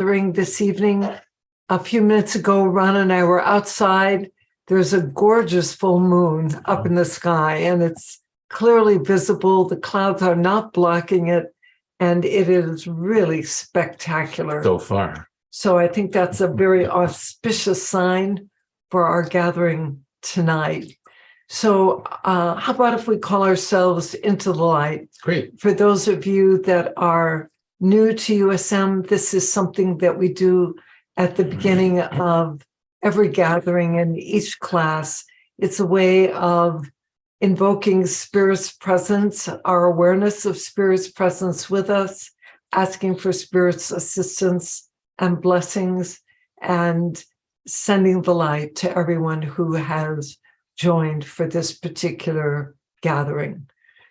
gathering this evening. A few minutes ago, Ron and I were outside. There's a gorgeous full moon up in the sky, and it's clearly visible. The clouds are not blocking it, and it is really spectacular. So far. So I think that's a very auspicious sign for our gathering tonight. So how about if we call ourselves into the light? Great. For those of you that are new to USM, this is something that we do at the beginning of every gathering and each class. It's a way of invoking Spirit's presence, our awareness of Spirit's presence with us, asking for Spirit's assistance and blessings, and sending the light to everyone who has joined for this particular gathering.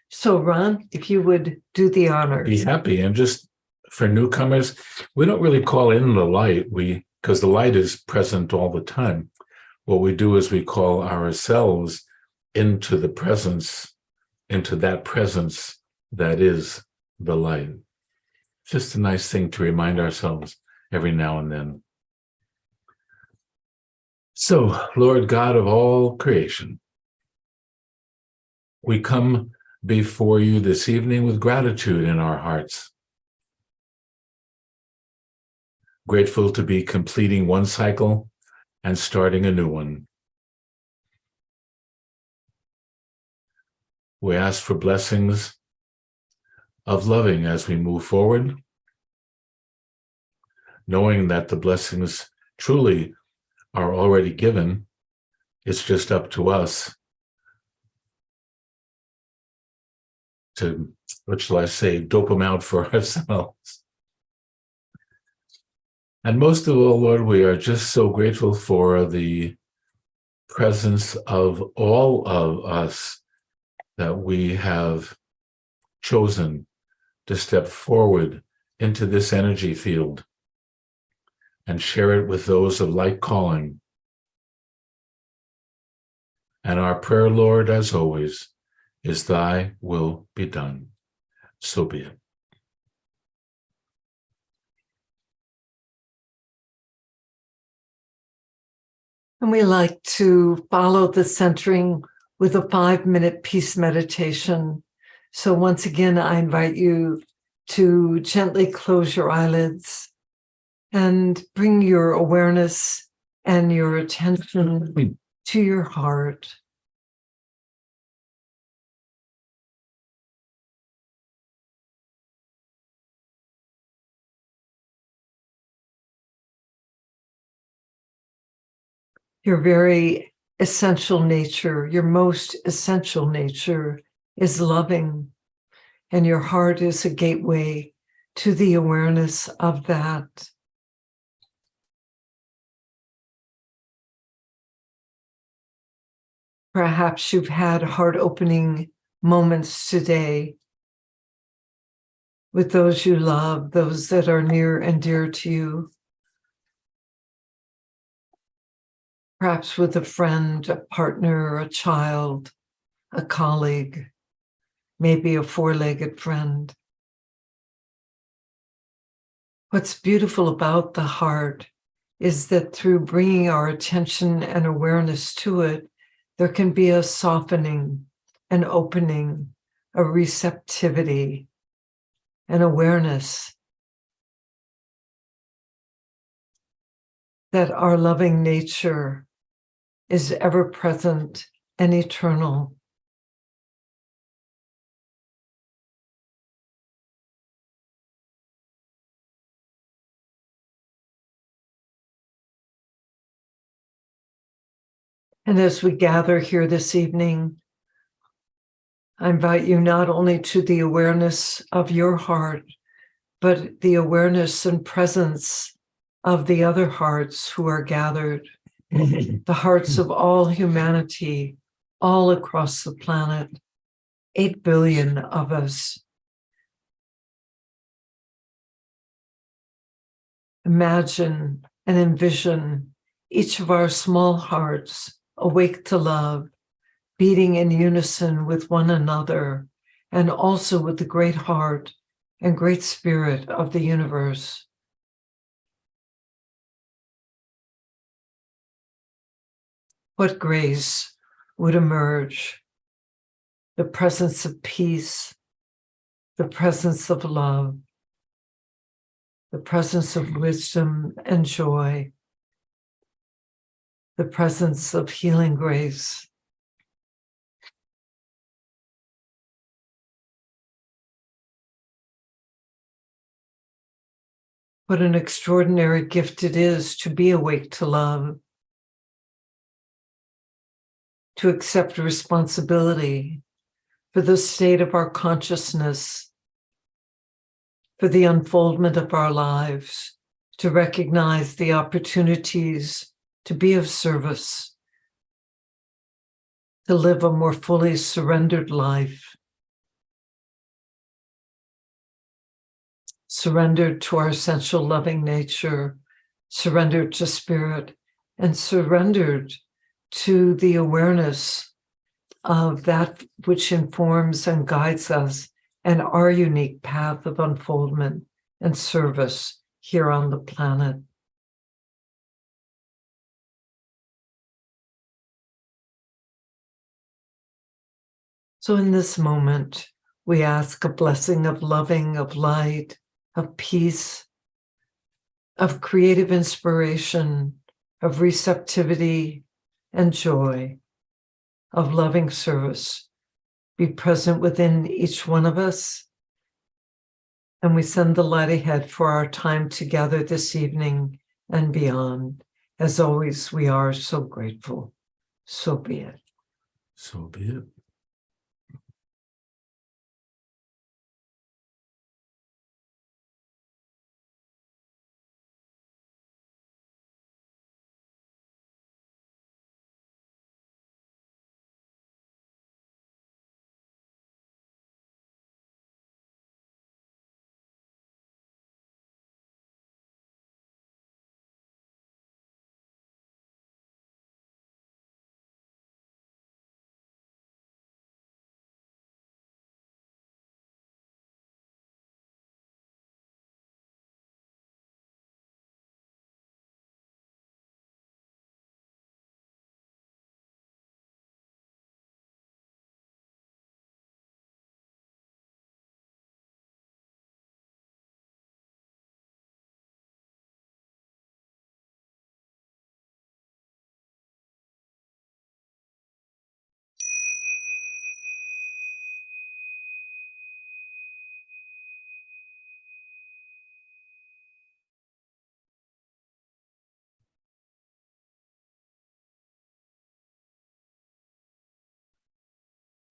So, Ron, if you would do the honors. Be happy. And just for newcomers, we don't really call in the light, because the light is present all the time. What we do is we call ourselves into the presence, into that presence that is the light. Just a nice thing to remind ourselves every now and then. So, Lord God of all creation, we come before you this evening with gratitude in our hearts. Grateful to be completing one cycle and starting a new one. We ask for blessings of loving as we move forward, knowing that the blessings truly are already given. It's just up to us to, what shall I say, dope them out for ourselves. And most of all, Lord, we are just so grateful for the presence of all of us that we have chosen to step forward into this energy field and share it with those of like calling. And our prayer, Lord, as always, is thy will be done. So be it. And we like to follow the centering with a 5-minute peace meditation. So once again, I invite you to gently close your eyelids and bring your awareness and your attention to your heart. Your very essential nature, your most essential nature is loving, and your heart is a gateway to the awareness of that. Perhaps you've had heart-opening moments today with those you love, those that are near and dear to you. Perhaps with a friend, a partner, a child, a colleague, maybe a four-legged friend. What's beautiful about the heart is that through bringing our attention and awareness to it, there can be a softening, an opening, a receptivity, an awareness that our loving nature is ever present and eternal. And as we gather here this evening, I invite you not only to the awareness of your heart, but the awareness and presence of the other hearts who are gathered, the hearts of all humanity, all across the planet, 8 billion of us. Imagine and envision each of our small hearts awake to love, beating in unison with one another, and also with the great heart and great spirit of the universe. what grace would emerge? The presence of peace, the presence of love, the presence of wisdom and joy, the presence of healing grace. What an extraordinary gift it is to be awake to love, to accept responsibility for the state of our consciousness, for the unfoldment of our lives, to recognize the opportunities to be of service, to live a more fully surrendered life, surrendered to our essential loving nature, surrendered to spirit, and surrendered to the awareness of that which informs and guides us and our unique path of unfoldment and service here on the planet. So in this moment, we ask a blessing of loving, of light, of peace, of creative inspiration, of receptivity and joy, of loving service be present within each one of us. And we send the light ahead for our time together this evening and beyond. As always, we are so grateful. So be it. So be it.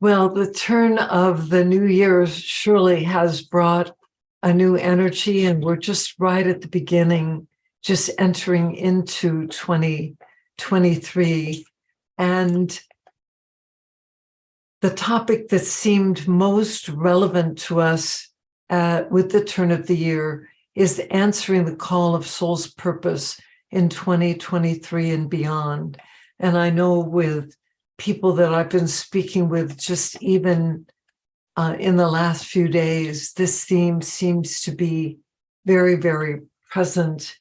Well, the turn of the new year surely has brought a new energy, and we're just right at the beginning, just entering into 2023. And the topic that seemed most relevant to us with the turn of the year is answering the call of soul's purpose in 2023 and beyond. And I know with people that I've been speaking with just even in the last few days, this theme seems to be very, very present.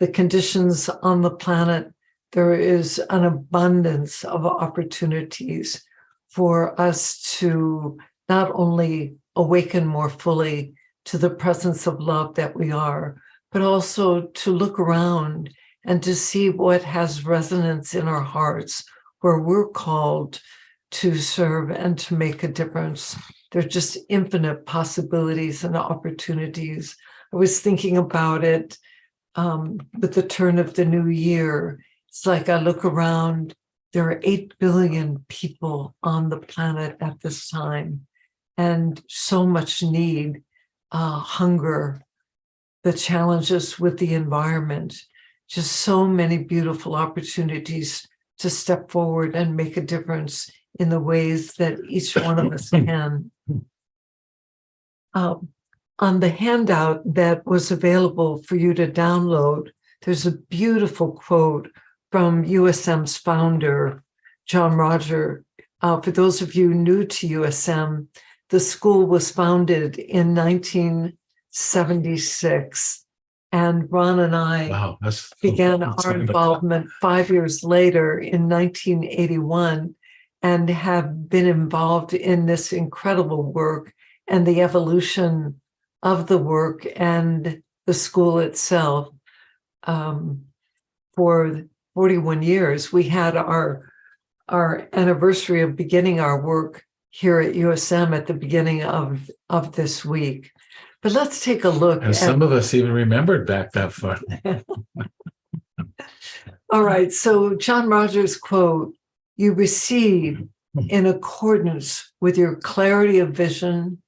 The conditions on the planet, there is an abundance of opportunities for us to not only awaken more fully to the presence of love that we are, but also to look around and to see what has resonance in our hearts, where we're called to serve and to make a difference. There's just infinite possibilities and opportunities. I was thinking about it with the turn of the new year. It's like I look around, there are 8 billion people on the planet at this time, and so much need, hunger, the challenges with the environment, just so many beautiful opportunities to step forward and make a difference in the ways that each one of us can. On the handout that was available for you to download, there's a beautiful quote from USM's founder, John Roger. For those of you new to USM, the school was founded in 1976 And Ron and I Wow, that's began a long our time ago. involvement 5 years later in 1981 and have been involved in this incredible work and the evolution of the work and the school itself for 41 years. We had our anniversary of beginning our work here at USM at the beginning of this week. But let's take a look And at some of us even remembered back that far. All right. So John Rogers' quote, "You receive in accordance with your clarity of vision,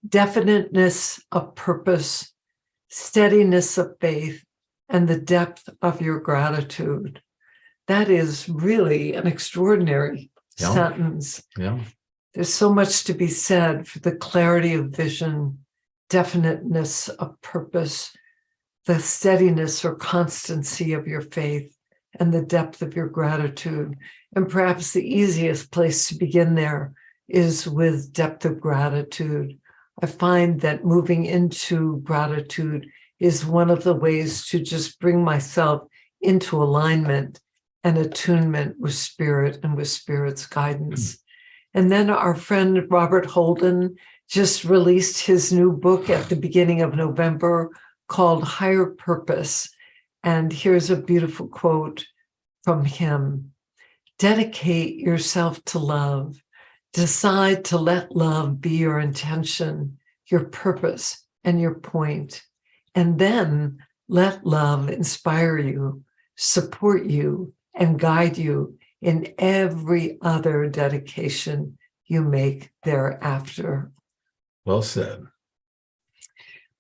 definiteness of purpose, steadiness of faith, and the depth of your gratitude." That is really an extraordinary Yeah. sentence. Yeah. There's so much to be said for the clarity of vision, definiteness of purpose, the steadiness or constancy of your faith, and the depth of your gratitude. And perhaps the easiest place to begin there is with depth of gratitude. I find that moving into gratitude is one of the ways to just bring myself into alignment and attunement with spirit and with spirit's guidance. And then our friend Robert Holden just released his new book at the beginning of November called Higher Purpose. And here's a beautiful quote from him. "Dedicate yourself to love. Decide to let love be your intention, your purpose, and your point. And then let love inspire you, support you, and guide you in every other dedication you make thereafter." Well said.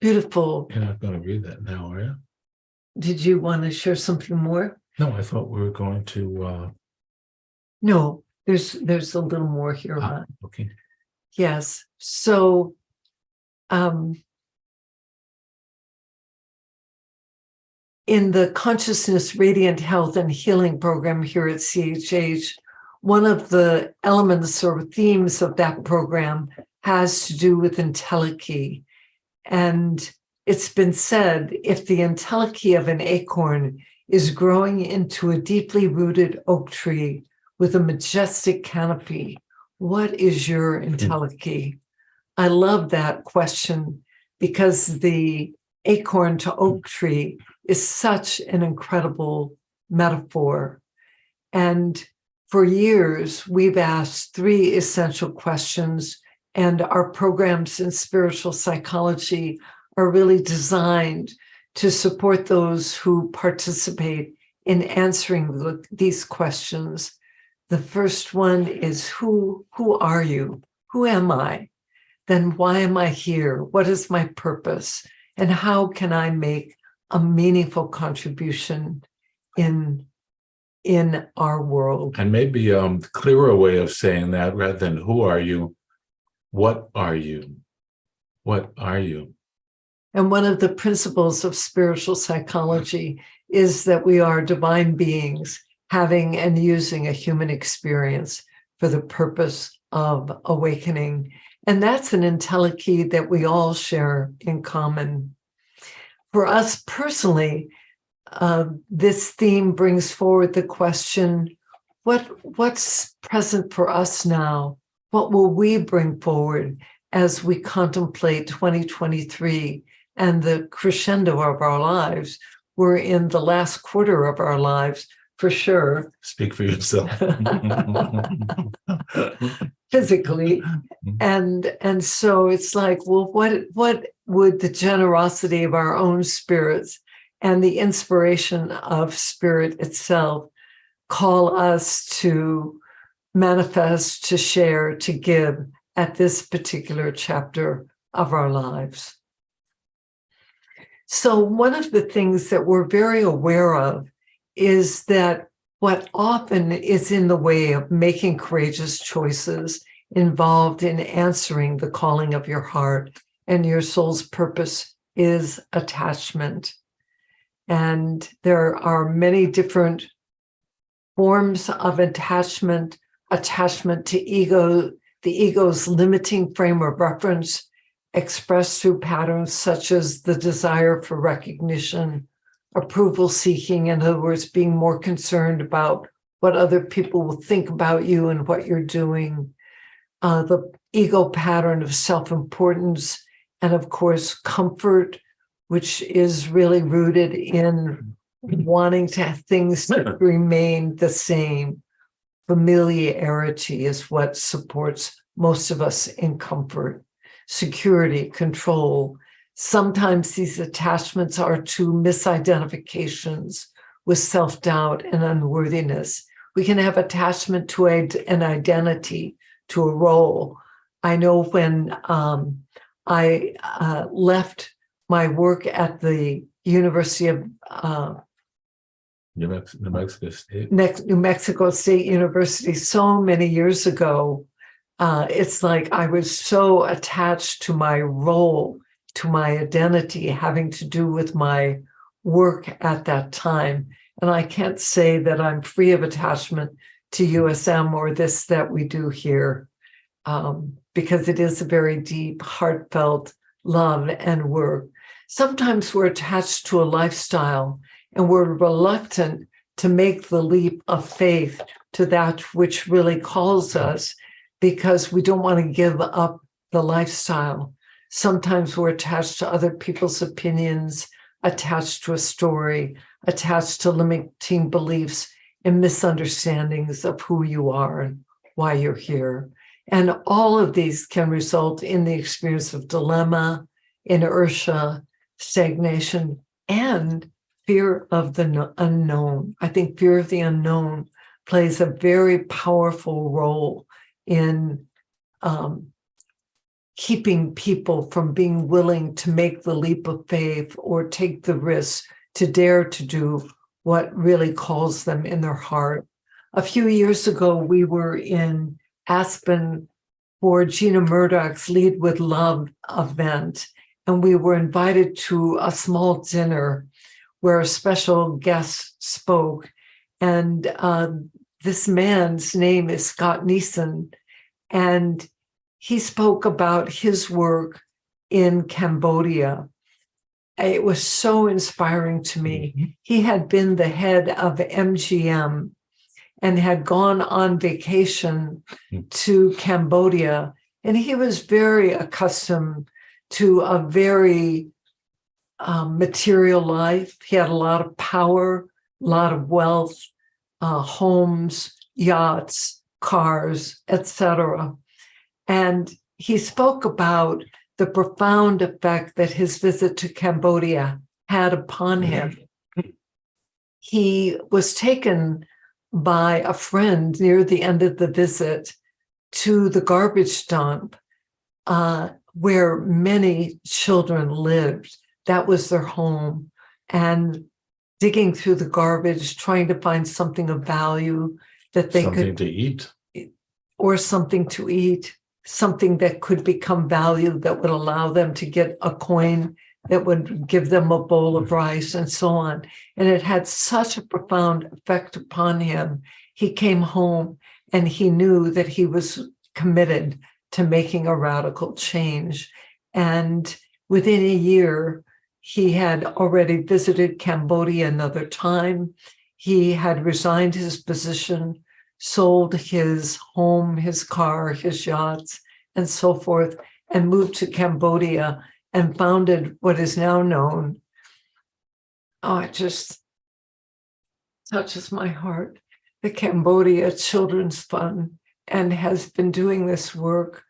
Beautiful. You're not going to read that now, are you? Did you want to share something more? No, I thought we were going to. No, there's a little more here. Okay. Yes. So in the Consciousness, Radiant Health and Healing program here at CHH, one of the elements or themes of that program has to do with entelechy. And it's been said, if the entelechy of an acorn is growing into a deeply rooted oak tree with a majestic canopy, what is your entelechy? I love that question because the acorn to oak tree is such an incredible metaphor. And for years, we've asked 3 essential questions, and our programs in spiritual psychology are really designed to support those who participate in answering these questions. The first one is, who are you? Who am I? Then why am I here? What is my purpose? And how can I make a meaningful contribution in our world? And maybe a clearer way of saying that, rather than who are you, what are you? What are you? And one of the principles of spiritual psychology is that we are divine beings having and using a human experience for the purpose of awakening. And that's an entelechy that we all share in common. For us personally, this theme brings forward the question, what's present for us now? What will we bring forward as we contemplate 2023 and the crescendo of our lives? We're in the last quarter of our lives, for sure. Speak for yourself. Physically. And so it's like, well, what would the generosity of our own spirits and the inspiration of spirit itself call us to manifest, to share, to give at this particular chapter of our lives? So one of the things that we're very aware of is that what often is in the way of making courageous choices involved in answering the calling of your heart and your soul's purpose is attachment. And there are many different forms of attachment to ego, the ego's limiting frame of reference, expressed through patterns such as the desire for recognition, approval seeking, in other words, being more concerned about what other people will think about you and what you're doing, the ego pattern of self-importance, and of course, comfort, which is really rooted in wanting to have things to remain the same. Familiarity is what supports most of us in comfort. Security, control. Sometimes these attachments are to misidentifications with self-doubt and unworthiness. We can have attachment to an identity, to a role. I know when I left my work at the University of New Mexico State. New Mexico State University so many years ago, it's like I was so attached to my role, to my identity, having to do with my work at that time. And I can't say that I'm free of attachment to USM or this that we do here, because it is a very deep, heartfelt love and work. Sometimes we're attached to a lifestyle and we're reluctant to make the leap of faith to that which really calls us because we don't want to give up the lifestyle. Sometimes we're attached to other people's opinions, attached to a story, attached to limiting beliefs and misunderstandings of who you are and why you're here. And all of these can result in the experience of dilemma, inertia, stagnation, and fear of the unknown. I think fear of the unknown plays a very powerful role in keeping people from being willing to make the leap of faith or take the risk to dare to do what really calls them in their heart. A few years ago, we were in Aspen for Gina Murdoch's Lead with Love event, and we were invited to a small dinner where a special guest spoke. And this man's name is Scott Neeson, and he spoke about his work in Cambodia. It was so inspiring to me. He had been the head of MGM and had gone on vacation to Cambodia. And he was very accustomed to a very material life. He had a lot of power, a lot of wealth, homes, yachts, cars, etc. And he spoke about the profound effect that his visit to Cambodia had upon him. He was taken by a friend near the end of the visit to the garbage dump where many children lived. That was their home. And digging through the garbage, trying to find something of value that they Something could to eat. Or something to eat, something that could become value that would allow them to get a coin that would give them a bowl of rice and so on. And it had such a profound effect upon him. He came home and he knew that he was committed to making a radical change. And within a year, he had already visited Cambodia another time. He had resigned his position, sold his home, his car, his yachts, and so forth, and moved to Cambodia and founded what is now known. Oh, it just touches my heart. The Cambodia Children's Fund, and has been doing this work,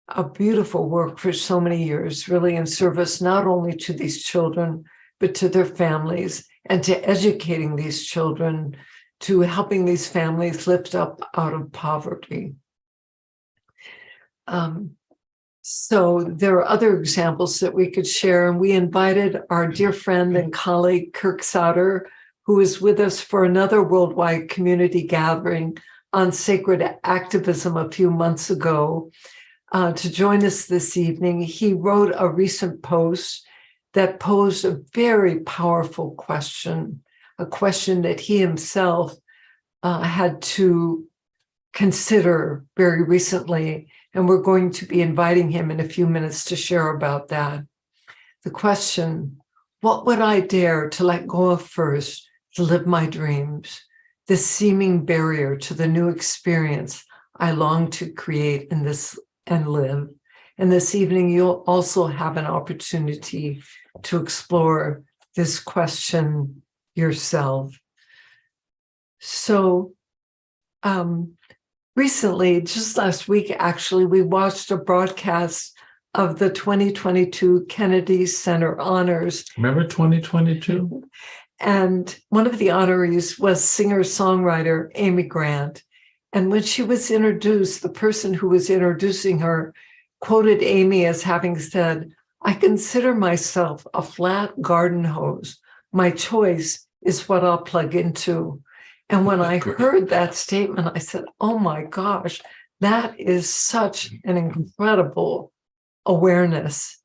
a beautiful work for so many years, really in service not only to these children, but to their families and to educating these children, to helping these families lift up out of poverty. So there are other examples that we could share, and we invited our dear friend and colleague, Kirk, who is with us for another worldwide community gathering on sacred activism a few months ago, to join us this evening. He wrote a recent post that posed a very powerful question, a question that he himself had to consider very recently, And we're going to be inviting him in a few minutes to share about that. The question, what would I dare to let go of first to live my dreams? This seeming barrier to the new experience I long to create in this and live. And this evening, you'll also have an opportunity to explore this question yourself. So, recently, just last week, actually, we watched a broadcast of the 2022 Kennedy Center Honors. Remember 2022? And one of the honorees was singer-songwriter Amy Grant. And when she was introduced, the person who was introducing her quoted Amy as having said, "I consider myself a flat garden hose. My choice is what I'll plug into." And when I heard that statement, I said, oh my gosh, that is such an incredible awareness.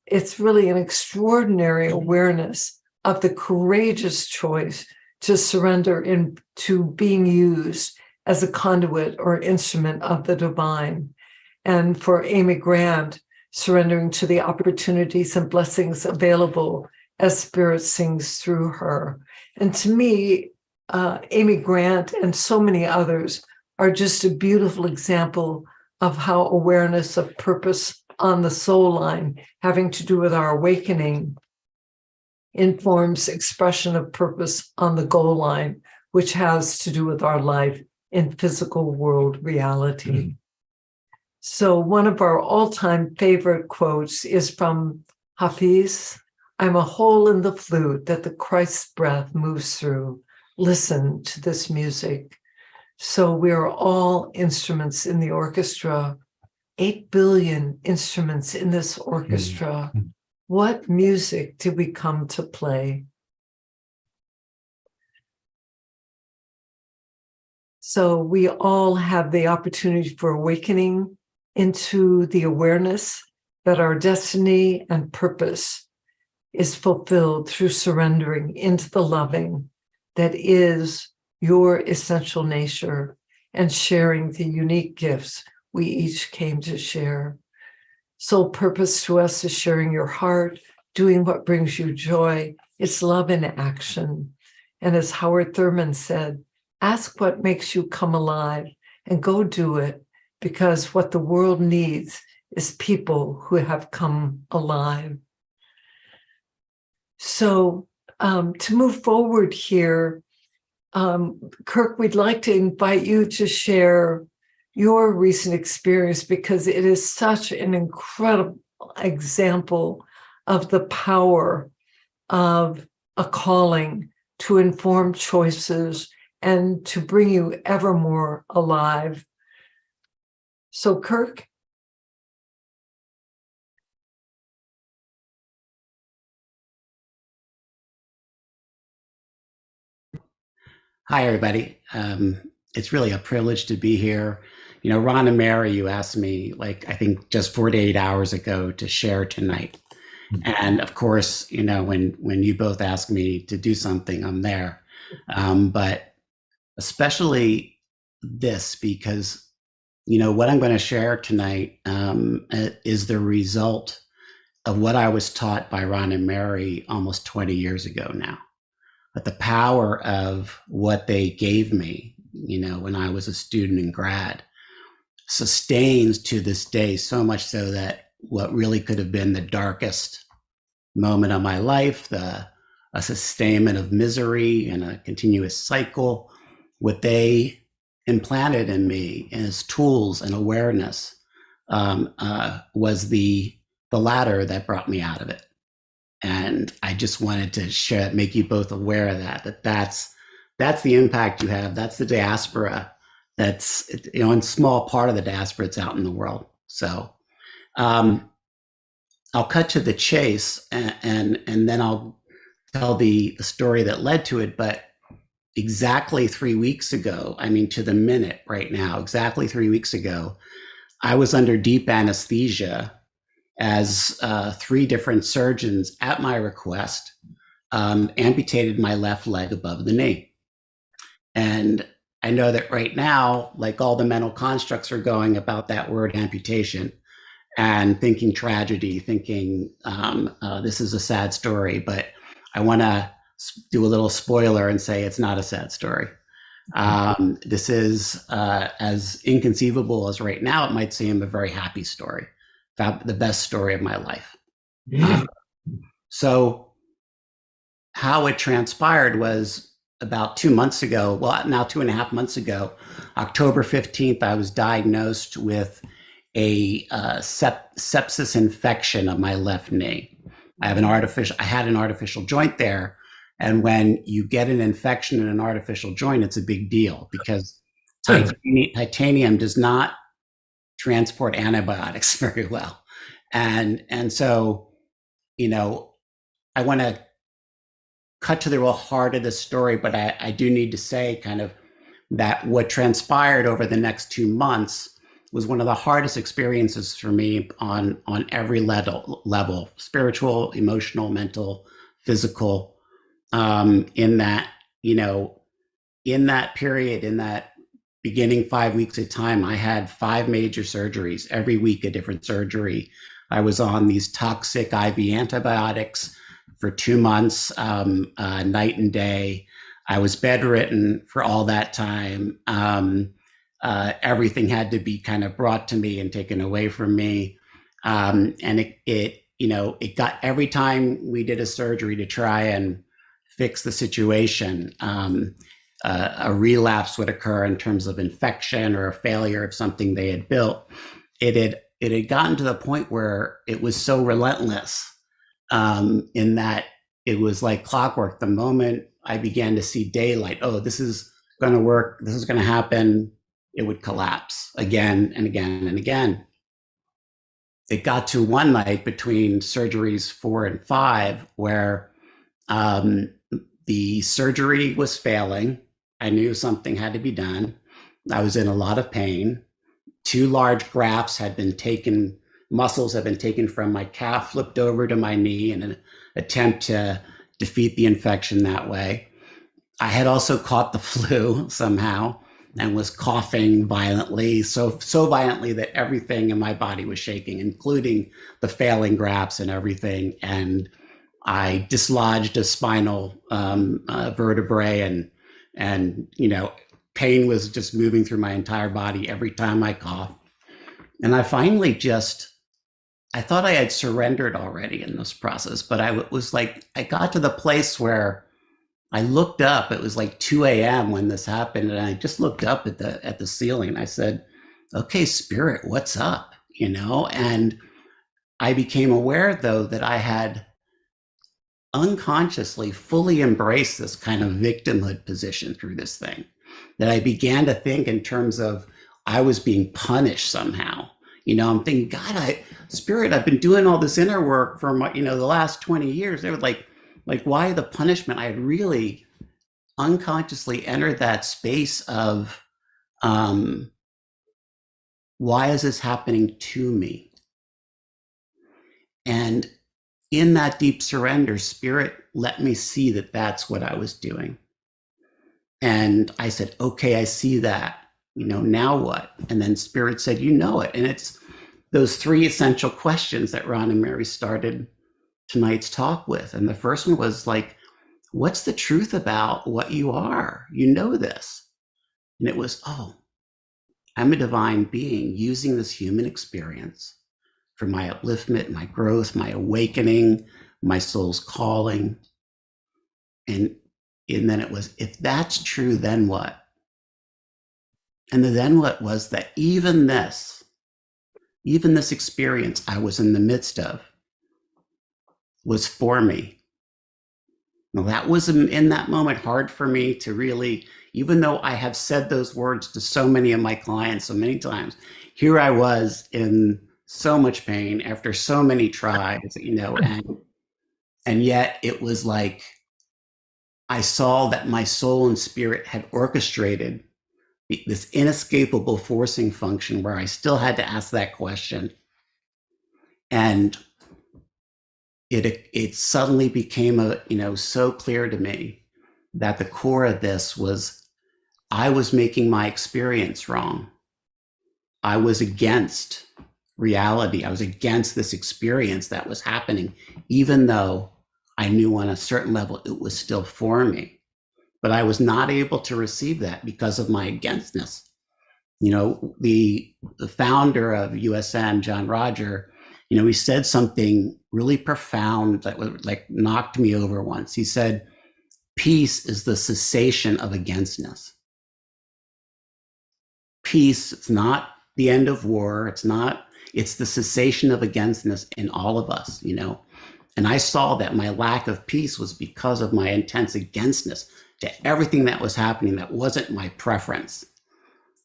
It's really an extraordinary awareness of the courageous choice to surrender into being used as a conduit or instrument of the divine. And for Amy Grant, surrendering to the opportunities and blessings available as Spirit sings through her. And to me, Amy Grant and so many others are just a beautiful example of how awareness of purpose on the soul line, having to do with our awakening, informs expression of purpose on the goal line, which has to do with our life in physical world reality. Mm-hmm. So one of our all-time favorite quotes is from Hafiz, "I'm a hole in the flute that the Christ's breath moves through. Listen to this music." So we are all instruments in the orchestra, 8 billion instruments in this orchestra. Mm-hmm. What music did we come to play? So we all have the opportunity for awakening into the awareness that our destiny and purpose is fulfilled through surrendering into the loving that is your essential nature and sharing the unique gifts we each came to share. Soul purpose to us is sharing your heart, doing what brings you joy. It's love in action. And as Howard Thurman said, ask what makes you come alive and go do it, because what the world needs is people who have come alive. So to move forward here, Kirk, we'd like to invite you to share your recent experience, because it is such an incredible example of the power of a calling to inform choices and to bring you ever more alive. So, Kirk? Hi, everybody. It's really a privilege to be here. You know, Ron and Mary, you asked me, like, I think just 48 hours ago to share tonight. And of course, you know, when you both ask me to do something, I'm there. But especially this, because, you know, what I'm going to share tonight is the result of what I was taught by Ron and Mary almost 20 years ago now. But the power of what they gave me, you know, when I was a student in grad, sustains to this day, so much so that what really could have been the darkest moment of my life, a sustainment of misery and a continuous cycle, what they implanted in me as tools and awareness was the ladder that brought me out of it. And I just wanted to share, make you both aware of that's the impact you have. That's the diaspora. That's, you know, in small part of the diaspora, it's out in the world. So I'll cut to the chase and then I'll tell the story that led to it. But exactly 3 weeks ago, I mean, to the minute right now, exactly 3 weeks ago, I was under deep anesthesia as 3 different surgeons, at my request, amputated my left leg above the knee. And I know that right now, like all the mental constructs are going about that word amputation and thinking tragedy, thinking this is a sad story. But I want to do a little spoiler and say it's not a sad story. This is as inconceivable as right now, it might seem a very happy story, the best story of my life. So how it transpired was about 2 months ago, well, now 2.5 months ago, October 15th, I was diagnosed with a sepsis infection of my left knee. I had an artificial joint there. And when you get an infection in an artificial joint, it's a big deal because titanium does not transport antibiotics very well. And so, I want to cut to the real heart of the story, but I do need to say kind of that what transpired over the next 2 months was one of the hardest experiences for me on every level, spiritual, emotional, mental, physical, in that, in that period, in that beginning 5 weeks at a time, I had 5 major surgeries, every week a different surgery. I was on these toxic IV antibiotics for 2 months, night and day. I was bedridden for all that time. Everything had to be kind of brought to me and taken away from me. And it got, every time we did a surgery to try and fix the situation, a relapse would occur in terms of infection or a failure of something they had built. It had gotten to the point where it was so relentless, in that it was like clockwork. The moment I began to see daylight, oh, this is going to work, this is going to happen, it would collapse again and again and again. It got to one night between surgeries 4 and 5 where the surgery was failing. I knew something had to be done. I was in a lot of pain. 2 large grafts had been taken, muscles had been taken from my calf, flipped over to my knee in an attempt to defeat the infection that way. I had also caught the flu somehow and was coughing violently, so violently that everything in my body was shaking, including the failing grafts and everything. And I dislodged a spinal vertebrae, and pain was just moving through my entire body every time I coughed. And I finally I thought I had surrendered already in this process, but I got to the place where I looked up. It was like 2 a.m. when this happened, and I just looked up at the ceiling and I said, okay, Spirit, what's up? And I became aware, though, that I had unconsciously fully embraced this kind of victimhood position through this thing, that I began to think in terms of I was being punished somehow. I'm thinking, God, Spirit, I've been doing all this inner work for the last 20 years. They were like, why the punishment? I had really unconsciously entered that space of, why is this happening to me? And in that deep surrender, Spirit let me see that that's what I was doing. And I said, okay, I see that. Now what? And then Spirit said, it. And it's those 3 essential questions that Ron and Mary started tonight's talk with. And the first one was like, what's the truth about what you are? This. And it was, oh, I'm a divine being using this human experience for my upliftment, my growth, my awakening, my soul's calling. And then it was, if that's true, then what? And the then what was that even this experience I was in the midst of was for me. Now, that was in that moment hard for me to really, even though I have said those words to so many of my clients so many times, here I was in so much pain after so many tries, and yet it was like I saw that my soul and spirit had orchestrated this inescapable forcing function where I still had to ask that question. And it suddenly became so clear to me that the core of this was I was making my experience wrong. I was against reality. I was against this experience that was happening, even though I knew on a certain level it was still for me. But I was not able to receive that because of my againstness. You know, the founder of USM, John Roger, you know, he said something really profound that was like knocked me over once. He said, peace is the cessation of againstness. Peace, it's not the end of war. It's the cessation of againstness in all of us, you know. And I saw that my lack of peace was because of my intense againstness to everything that was happening that wasn't my preference,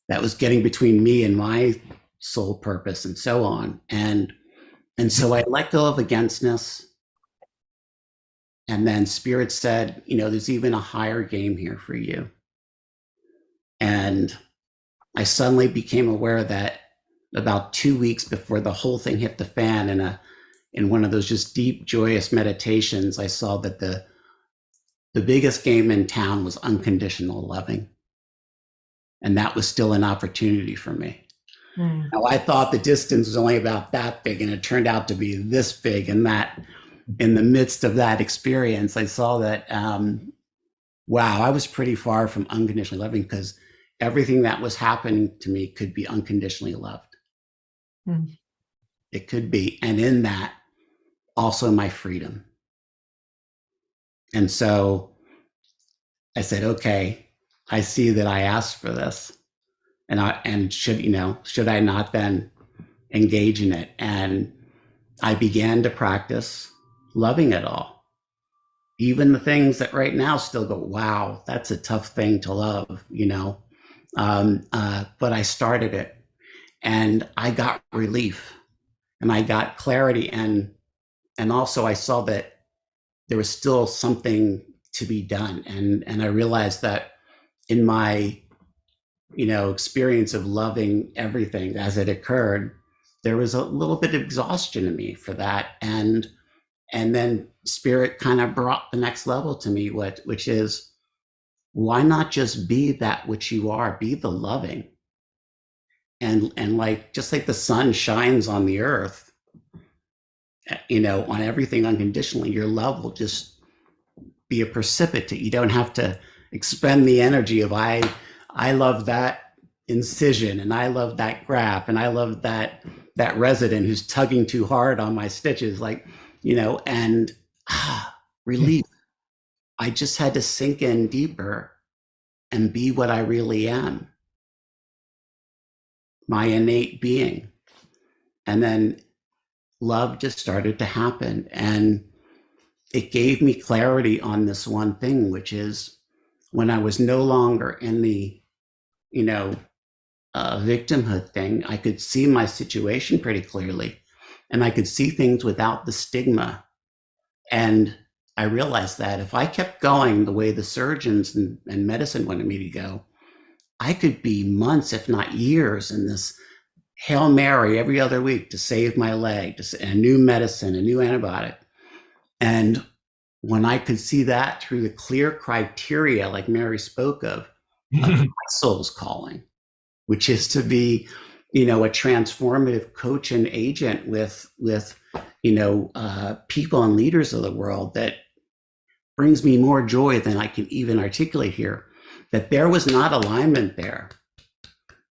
that was getting between me and my soul purpose and so on. And so I let go of againstness. And then Spirit said, you know, there's even a higher game here for you. And I suddenly became aware that about 2 weeks before the whole thing hit the fan, in one of those just deep, joyous meditations, I saw that the biggest game in town was unconditional loving. And that was still an opportunity for me. Now, I thought the distance was only about that big, and it turned out to be this big. And that, in the midst of that experience, I saw that, wow, I was pretty far from unconditionally loving, because everything that was happening to me could be unconditionally loved. It could be. And in that, also my freedom. And so I said, okay, I see that I asked for this. And should I not then engage in it? And I began to practice loving it all. Even the things that right now still go, wow, that's a tough thing to love, you know. But I started it, and I got relief, and I got clarity, and also I saw that there was still something to be done, and I realized that in my, you know, experience of loving everything as it occurred, there was a little bit of exhaustion in me for that, and then Spirit kind of brought the next level to me, which is, why not just be that which you are, be the loving, and like, just like the sun shines on the earth, you know, on everything unconditionally, your love will just be a precipitate. You don't have to expend the energy of I love that incision, and I love that graph, and I love that resident who's tugging too hard on my stitches, like, you know, and relief. I just had to sink in deeper and be what I really am, my innate being. And then love just started to happen. And it gave me clarity on this one thing, which is, when I was no longer in the, you know, victimhood thing, I could see my situation pretty clearly, and I could see things without the stigma. And I realized that if I kept going the way the surgeons and medicine wanted me to go, I could be months, if not years, in this Hail Mary every other week to save my leg, a new medicine, a new antibiotic. And when I could see that through the clear criteria, like Mary spoke of my soul's calling, which is to be, you know, a transformative coach and agent with you know, people and leaders of the world, that brings me more joy than I can even articulate here, that there was not alignment there.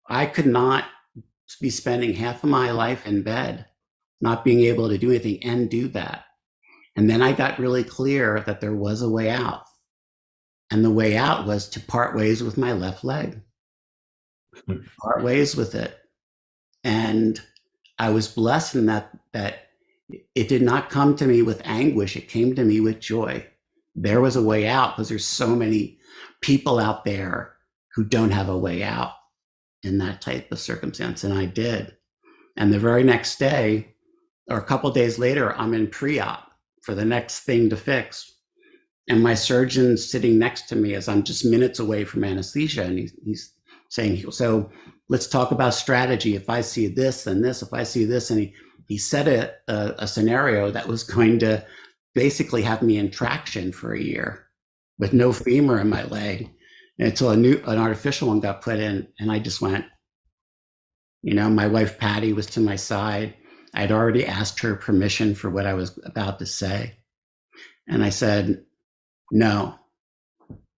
I could not be spending half of my life in bed, not being able to do anything and do that. And then I got really clear that there was a way out. And the way out was to part ways with my left leg, part ways with it. And I was blessed in that it did not come to me with anguish. It came to me with joy. There was a way out, because there's so many people out there who don't have a way out in that type of circumstance. And I did. And the very next day, or a couple of days later, I'm in pre-op for the next thing to fix. And my surgeon's sitting next to me as I'm just minutes away from anesthesia. And he's saying, so let's talk about strategy. If I see this, then this. If I see this. And he set a scenario that was going to basically have me in traction for a year with no femur in my leg. until an artificial one got put in. And I just went, my wife, Patty, was to my side. I'd already asked her permission for what I was about to say. And I said, no,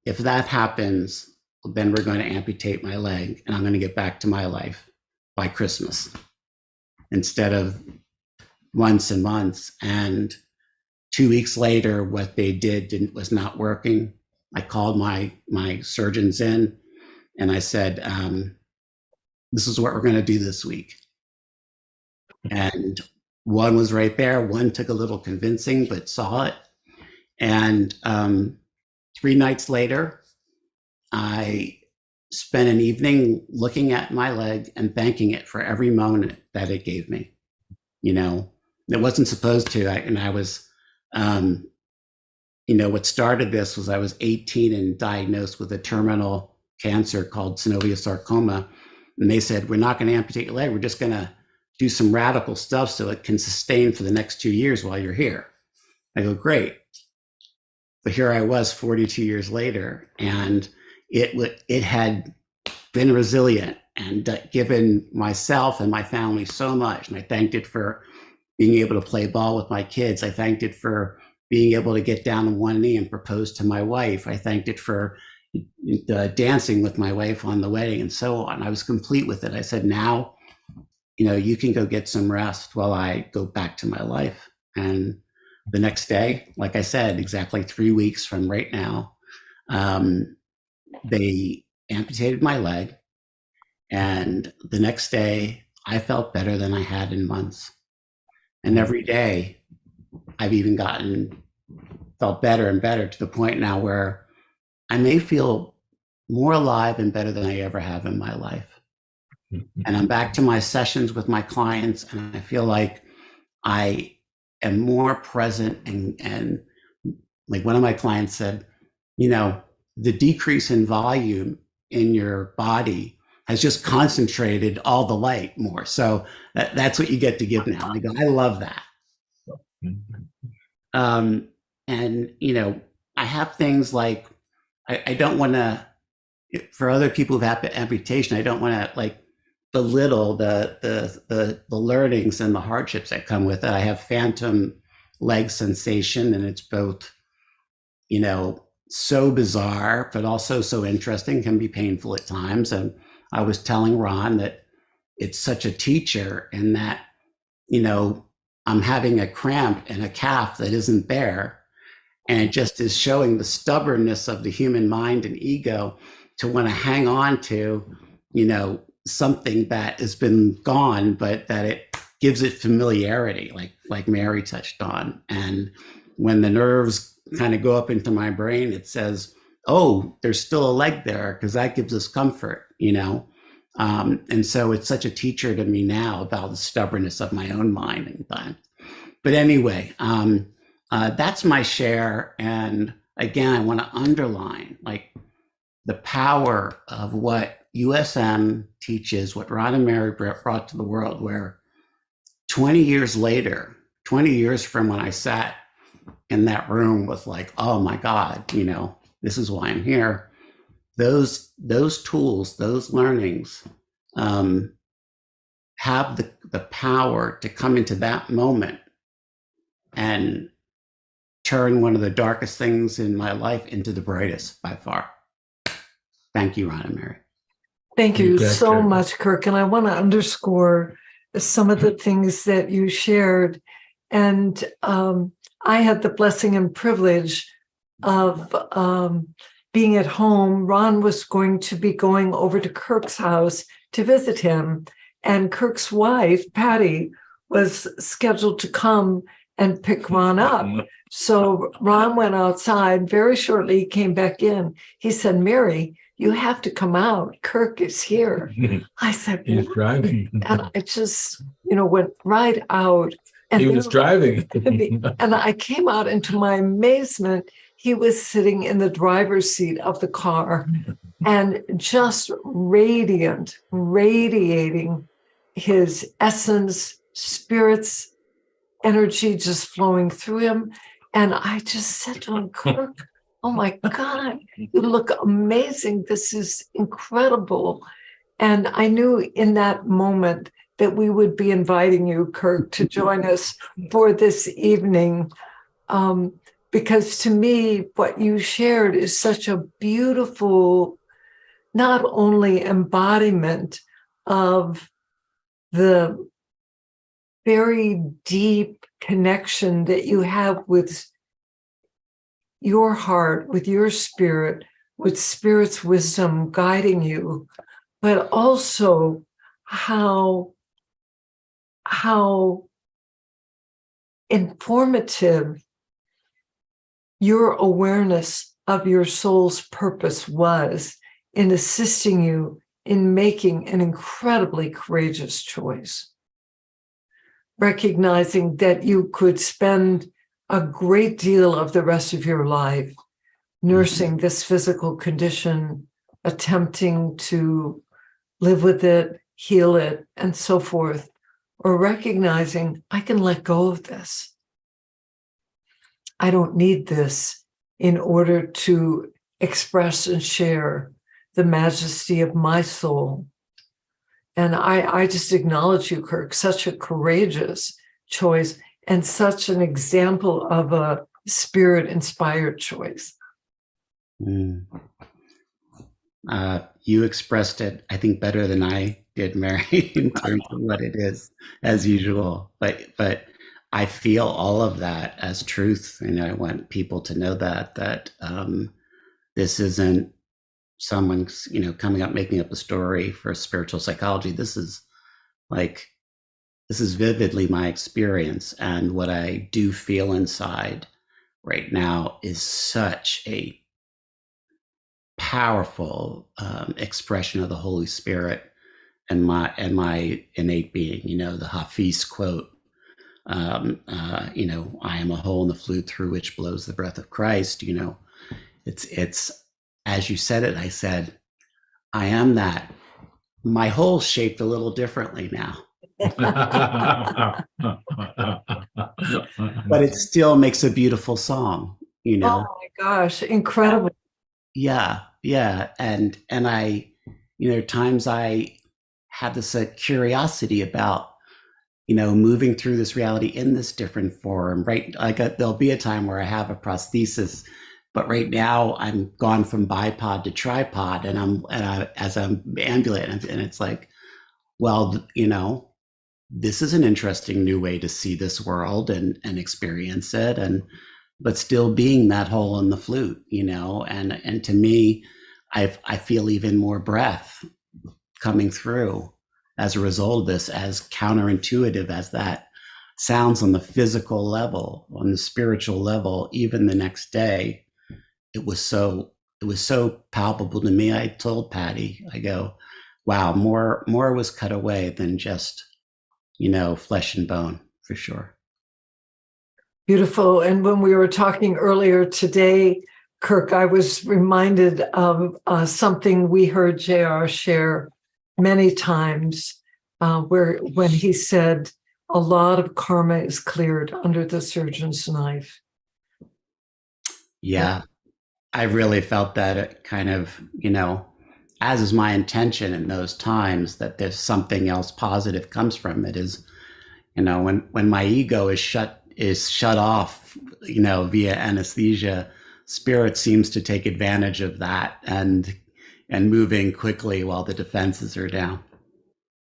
if that happens, then we're going to amputate my leg and I'm going to get back to my life by Christmas instead of months and months. And 2 weeks later, what they did was not working. I called my surgeons in and I said, this is what we're going to do this week. And one was right there. One took a little convincing, but saw it. And 3 nights later, I spent an evening looking at my leg and thanking it for every moment that it gave me. It wasn't supposed to. I was, what started this was I was 18 and diagnosed with a terminal cancer called synovial sarcoma. And they said, we're not going to amputate your leg. We're just going to do some radical stuff so it can sustain for the next 2 years while you're here. I go, great. But here I was 42 years later, and it had been resilient and given myself and my family so much. And I thanked it for being able to play ball with my kids. I thanked it for being able to get down on one knee and propose to my wife. I thanked it for dancing with my wife on the wedding and so on. I was complete with it. I said, now, you can go get some rest while I go back to my life. And the next day, like I said, exactly 3 weeks from right now, they amputated my leg. And the next day, I felt better than I had in months. And every day, I've even felt better and better to the point now where I may feel more alive and better than I ever have in my life. And I'm back to my sessions with my clients, and I feel like I am more present. And like one of my clients said, the decrease in volume in your body has just concentrated all the light more. So that's what you get to give now. I go, I love that. And, I have things like, I don't want to, for other people who've had amputation, I don't want to like belittle the learnings and the hardships that come with it. I have phantom leg sensation, and it's both, so bizarre, but also so interesting, can be painful at times. And I was telling Ron that it's such a teacher in that, I'm having a cramp in a calf that isn't there. And it just is showing the stubbornness of the human mind and ego to want to hang on to, something that has been gone, but that it gives it familiarity, like Mary touched on. And when the nerves kind of go up into my brain, it says, oh, there's still a leg there, because that gives us comfort, and so it's such a teacher to me now about the stubbornness of my own mind and time. But anyway, that's my share. And again, I want to underline like the power of what USM teaches, what Ron and Mary brought to the world, where 20 years later, 20 years from when I sat in that room with like, oh my God, this is why I'm here. Those tools, those learnings have the power to come into that moment and turn one of the darkest things in my life into the brightest by far. Thank you, Ron and Mary. Thank you so Kirk. much, Kirk. And I want to underscore some of the things that you shared. And I had the blessing and privilege of being at home. Ron was going to be going over to Kirk's house to visit him. And Kirk's wife, Patty, was scheduled to come and pick Ron up. So Ron went outside. Very shortly, he came back in. He said, Mary, you have to come out. Kirk is here. I said, He's driving. and I just, went right out. And He was driving. and I came out, and to my amazement, he was sitting in the driver's seat of the car and just radiating his essence, spirits, energy just flowing through him. And I just said to him, Kirk, oh my God, you look amazing. This is incredible. And I knew in that moment that we would be inviting you, Kirk, to join us for this evening. Because to me, what you shared is such a beautiful, not only embodiment of the very deep connection that you have with your heart, with your spirit, with spirit's wisdom guiding you, but also how informative your awareness of your soul's purpose was in assisting you in making an incredibly courageous choice. Recognizing that you could spend a great deal of the rest of your life nursing this physical condition, attempting to live with it, heal it, and so forth, or recognizing I can let go of this. I don't need this in order to express and share the majesty of my soul. And I just acknowledge you, Kirk, such a courageous choice and such an example of a spirit-inspired choice. You expressed it, I think, better than I did, Mary, in terms of what it is, as usual. But I feel all of that as truth, and I want people to know that this isn't someone's coming up making up a story for spiritual psychology. This is vividly my experience, and what I do feel inside right now is such a powerful expression of the Holy Spirit and my innate being. The Hafiz quote, I am a hole in the flute through which blows the breath of Christ. It's as you said it, I said, I am that. My hole's shaped a little differently now. But it still makes a beautiful song, Oh my gosh, incredible. Yeah. And I, times I have this curiosity about, moving through this reality in this different form, right? There'll be a time where I have a prosthesis, but right now I'm gone from bipod to tripod, and as I'm ambulate, and it's like, well, this is an interesting new way to see this world and experience it, but still being that hole in the flute, and to me, I feel even more breath coming through as a result of this, as counterintuitive as that sounds on the physical level, on the spiritual level. Even the next day, it was so palpable to me. I told Patty, I go, wow, more was cut away than just, flesh and bone, for sure. Beautiful. And when we were talking earlier today, Kirk, I was reminded of something we heard JR share many times, when he said, a lot of karma is cleared under the surgeon's knife. Yeah, I really felt that it kind of, as is my intention in those times, that there's something else positive comes from it. Is, when my ego is shut off, via anesthesia, spirit seems to take advantage of that and moving quickly while the defenses are down.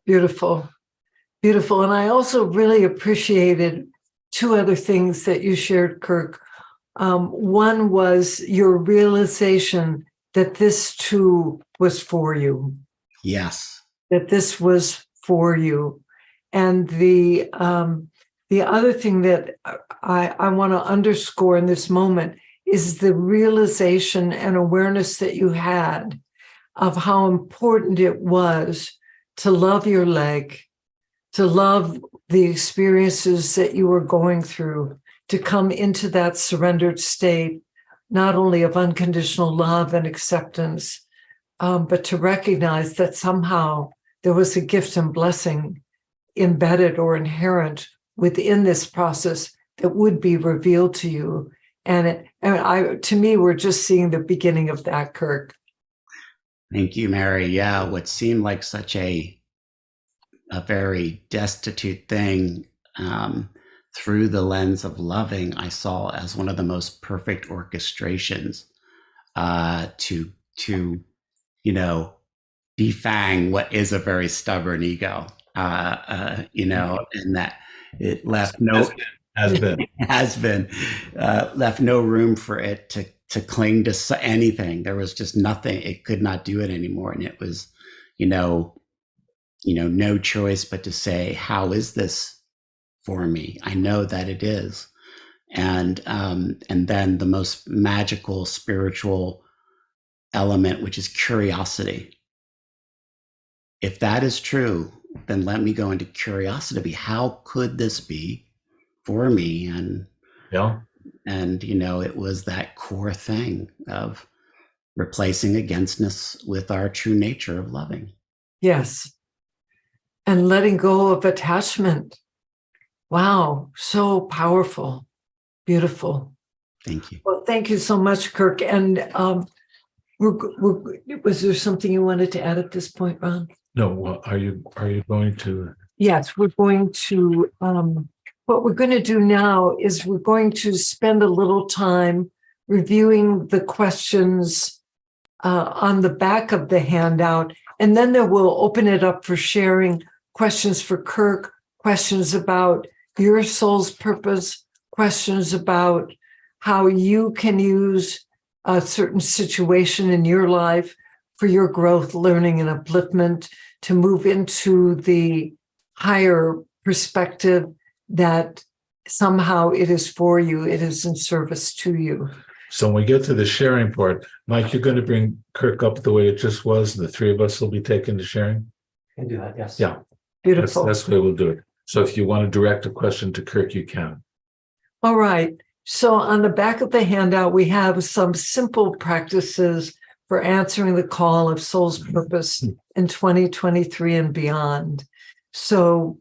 Beautiful. And I also really appreciated two other things that you shared, Kirk. One was your realization that this too was for you. Yes. That this was for you. And the other thing that I want to underscore in this moment is the realization and awareness that you had of how important it was to love your leg, to love the experiences that you were going through, to come into that surrendered state, not only of unconditional love and acceptance, but to recognize that somehow there was a gift and blessing embedded or inherent within this process that would be revealed to you. And And to me, we're just seeing the beginning of that, Kirk. Thank you, Mary. Yeah, what seemed like such a very destitute thing, through the lens of loving, I saw as one of the most perfect orchestrations, to defang what is a very stubborn ego. And that it left Has no been, has been. has been left no room for it to cling to anything. There was just nothing. It could not do it anymore, and it was, no choice but to say, "How is this for me? I know that it is." And then the most magical spiritual element, which is curiosity. If that is true, then let me go into curiosity. How could this be for me? Yeah. And it was that core thing of replacing againstness with our true nature of loving. Yes. And letting go of attachment. Wow. So powerful. Beautiful. Thank you. Well, thank you so much, Kirk. And was there something you wanted to add at this point, Ron? No, well, are you going to? Yes, we're going to, what we're going to do now is we're going to spend a little time reviewing the questions on the back of the handout, and then we'll open it up for sharing questions for Kirk, questions about your soul's purpose, questions about how you can use a certain situation in your life for your growth, learning, and upliftment to move into the higher perspective that somehow it is for you, it is in service to you. So when we get to the sharing part, Mike, you're going to bring Kirk up the way it just was. The three of us will be taking the sharing. Can do that, yes. Yeah, Beautiful. that's the way we'll do it. So if you want to direct a question to Kirk, you can. All right. So on the back of the handout, we have some simple practices for answering the call of soul's purpose in 2023 and beyond. So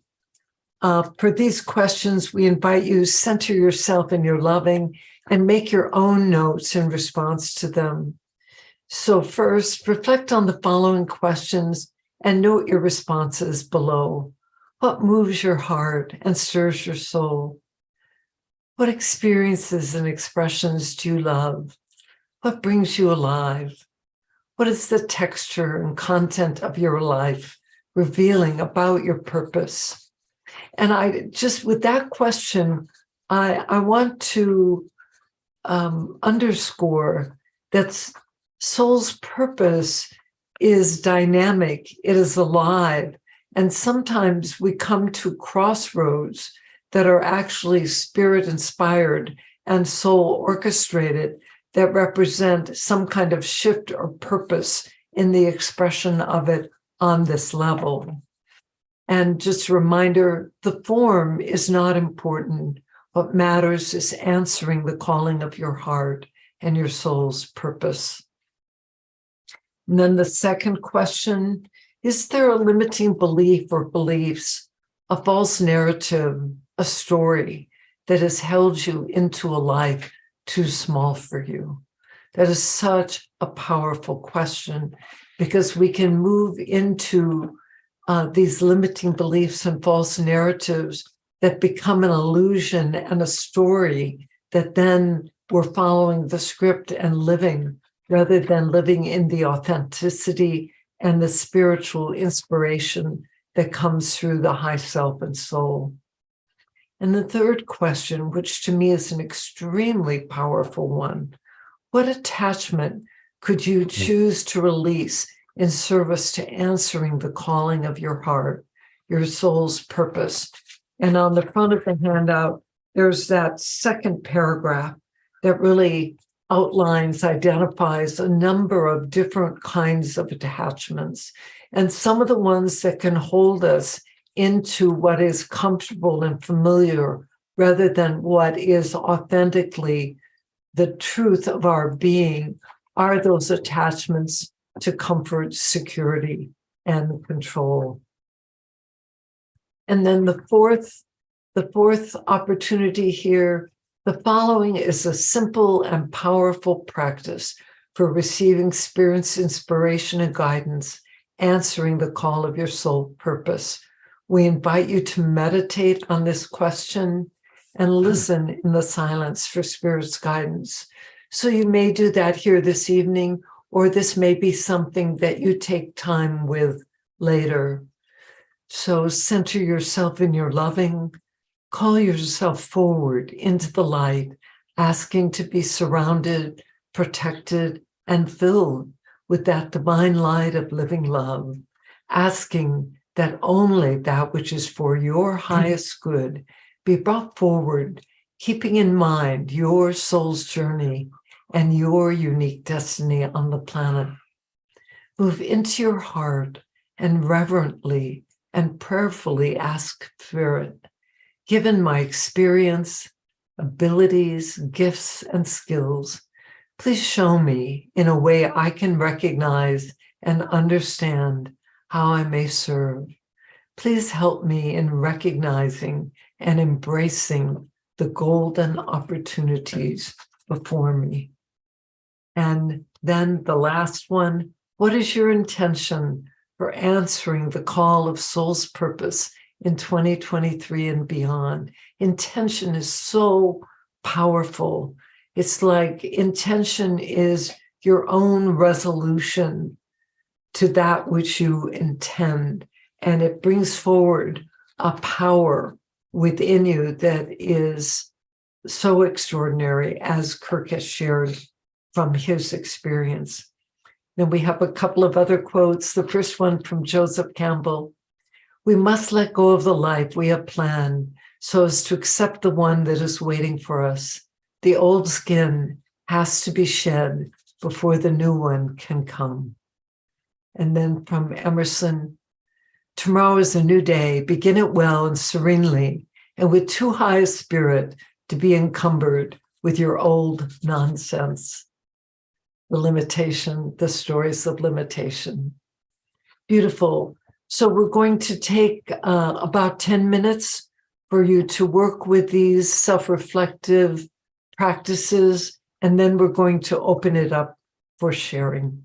for these questions, we invite you to center yourself in your loving and make your own notes in response to them. So first, reflect on the following questions and note your responses below. What moves your heart and stirs your soul? What experiences and expressions do you love? What brings you alive? What is the texture and content of your life revealing about your purpose? And with that question, I want to underscore that soul's purpose is dynamic, it is alive, and sometimes we come to crossroads that are actually spirit inspired and soul orchestrated that represent some kind of shift or purpose in the expression of it on this level. And just a reminder, the form is not important. What matters is answering the calling of your heart and your soul's purpose. And then the second question, is there a limiting belief or beliefs, a false narrative, a story that has held you into a life too small for you? That is such a powerful question, because we can move into these limiting beliefs and false narratives that become an illusion and a story that then we're following the script and living, rather than living in the authenticity and the spiritual inspiration that comes through the high self and soul. And the third question, which to me is an extremely powerful one, what attachment could you choose to release in service to answering the calling of your heart, your soul's purpose? And on the front of the handout, there's that second paragraph that really identifies a number of different kinds of attachments, and some of the ones that can hold us into what is comfortable and familiar rather than what is authentically the truth of our being are those attachments to comfort, security, and control. And then the fourth opportunity here The following is a simple and powerful practice for receiving Spirit's inspiration and guidance, answering the call of your soul purpose. We invite you to meditate on this question and listen in the silence for Spirit's guidance. So you may do that here this evening, or this may be something that you take time with later. So center yourself in your loving, call yourself forward into the light, asking to be surrounded, protected, and filled with that divine light of living love, asking that only that which is for your highest good be brought forward, keeping in mind your soul's journey and your unique destiny on the planet. Move into your heart and reverently and prayerfully ask Spirit, given my experience, abilities, gifts, and skills, please show me in a way I can recognize and understand how I may serve. Please help me in recognizing and embracing the golden opportunities before me. And then the last one, what is your intention for answering the call of soul's purpose in 2023 and beyond? Intention is so powerful. It's like intention is your own resolution to that which you intend, and it brings forward a power within you that is so extraordinary, as Kirk has shared from his experience. Then we have a couple of other quotes. The first one from Joseph Campbell: we must let go of the life we have planned so as to accept the one that is waiting for us. The old skin has to be shed before the new one can come. And then from Emerson: tomorrow is a new day. Begin it well and serenely, and with too high a spirit to be encumbered with your old nonsense. The limitation, the stories of limitation. Beautiful. So we're going to take about 10 minutes for you to work with these self-reflective practices, and then we're going to open it up for sharing.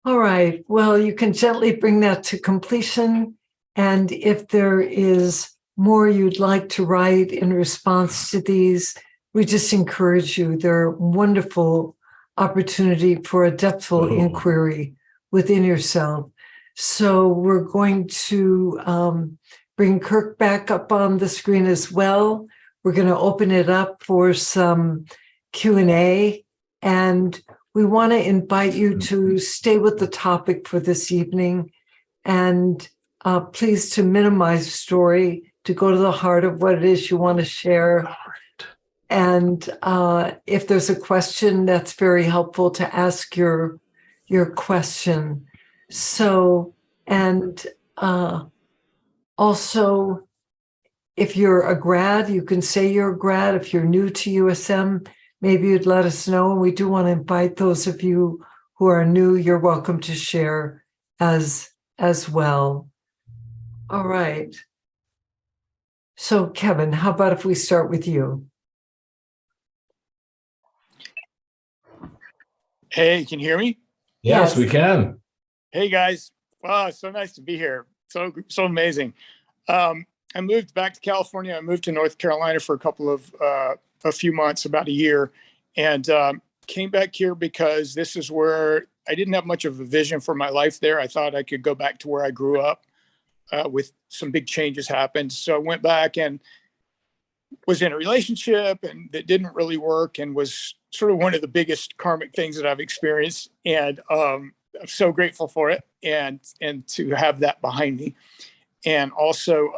All right. Well, you can gently bring that to completion. And if there is more you'd like to write in response to these, we just encourage you. They're a wonderful opportunity for a depthful inquiry within yourself. So we're going to bring Kirk back up on the screen as well. We're going to open it up for some Q&A, and we want to invite you to stay with the topic for this evening, and please to minimize story, to go to the heart of what it is you want to share. And if there's a question, that's very helpful to ask your question. So, and also, if you're a grad, you can say you're a grad. If you're new to USM, maybe you'd let us know. And we do want to invite those of you who are new, you're welcome to share as well. All right. So Kevin, how about if we start with you? Hey, can you hear me? Yes, Yes. we can. Hey guys, wow, so nice to be here. So amazing. I moved back to California. I moved to North Carolina for a few months, about a year, and came back here because this is where I didn't have much of a vision for my life there. I thought I could go back to where I grew up with some big changes happened. So I went back and was in a relationship and that didn't really work and was sort of one of the biggest karmic things that I've experienced. And I'm so grateful for it and to have that behind me. And also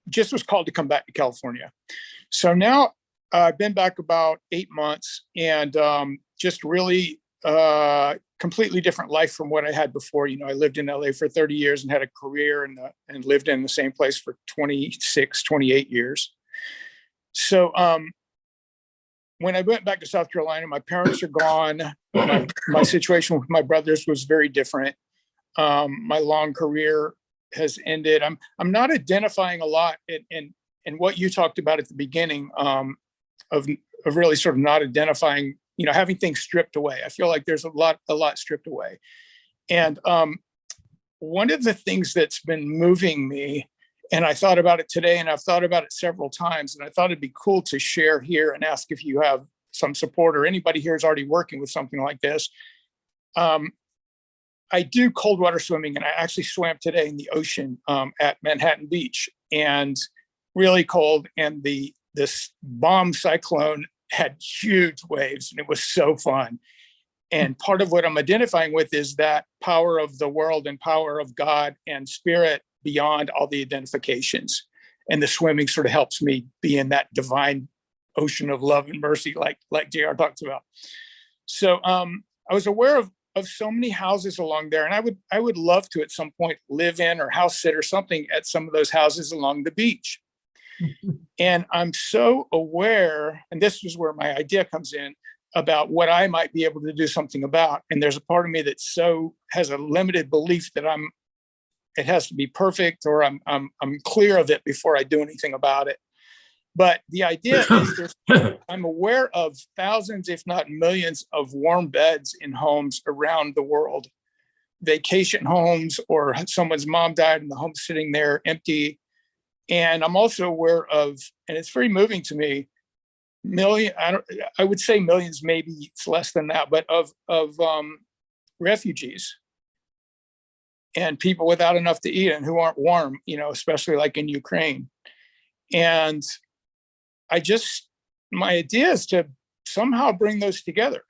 just was called to come back to California. So now I've been back about 8 months and just really completely different life from what I had before. You know, I lived in LA for 30 years and had a career and lived in the same place for 26, 28 years. So when I went back to South Carolina, my parents are gone. My situation with my brothers was very different. My long career has ended. I'm not identifying a lot in what you talked about at the beginning of really sort of not identifying, you know, having things stripped away. I feel like there's a lot stripped away. And one of the things that's been moving me, and I thought about it today and I've thought about it several times, and I thought it'd be cool to share here and ask if you have some support or anybody here is already working with something like this. I do cold water swimming, and I actually swam today in the ocean at Manhattan Beach, and really cold. And this bomb cyclone had huge waves, and it was so fun. And part of what I'm identifying with is that power of the world and power of God and spirit beyond all the identifications. And the swimming sort of helps me be in that divine ocean of love and mercy, like JR talks about. So I was aware of so many houses along there, and I would love to at some point live in or house sit or something at some of those houses along the beach. And I'm so aware, and this is where my idea comes in, about what I might be able to do something about. And there's a part of me that so has a limited belief that it has to be perfect, or I'm clear of it before I do anything about it. But the idea is I'm aware of thousands, if not millions, of warm beds in homes around the world, vacation homes, or someone's mom died and the home's sitting there empty. And I'm also aware of, and it's very moving to me, I would say millions, maybe it's less than that, but of refugees and people without enough to eat and who aren't warm, you know, especially like in Ukraine. And my idea is to somehow bring those together.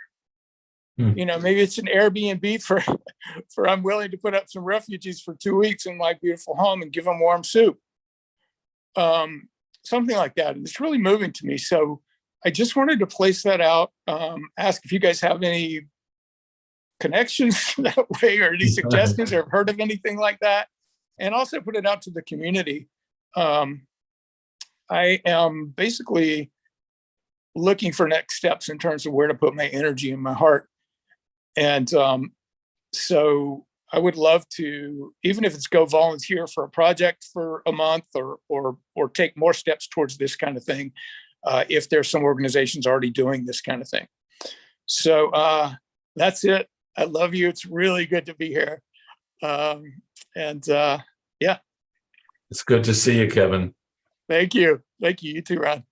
You know, maybe it's an Airbnb for I'm willing to put up some refugees for 2 weeks in my beautiful home and give them warm soup. Something like that. And it's really moving to me. So I just wanted to place that out, ask if you guys have any connections that way or any suggestions or have heard of anything like that, and also put it out to the community. I am basically looking for next steps in terms of where to put my energy and my heart. And so I would love to, even if it's go volunteer for a project for a month or take more steps towards this kind of thing, if there's some organizations already doing this kind of thing. So That's it. I love you. It's really good to be here. Yeah, It's good to see you, Kevin. thank you. Thank you. You too, Ron.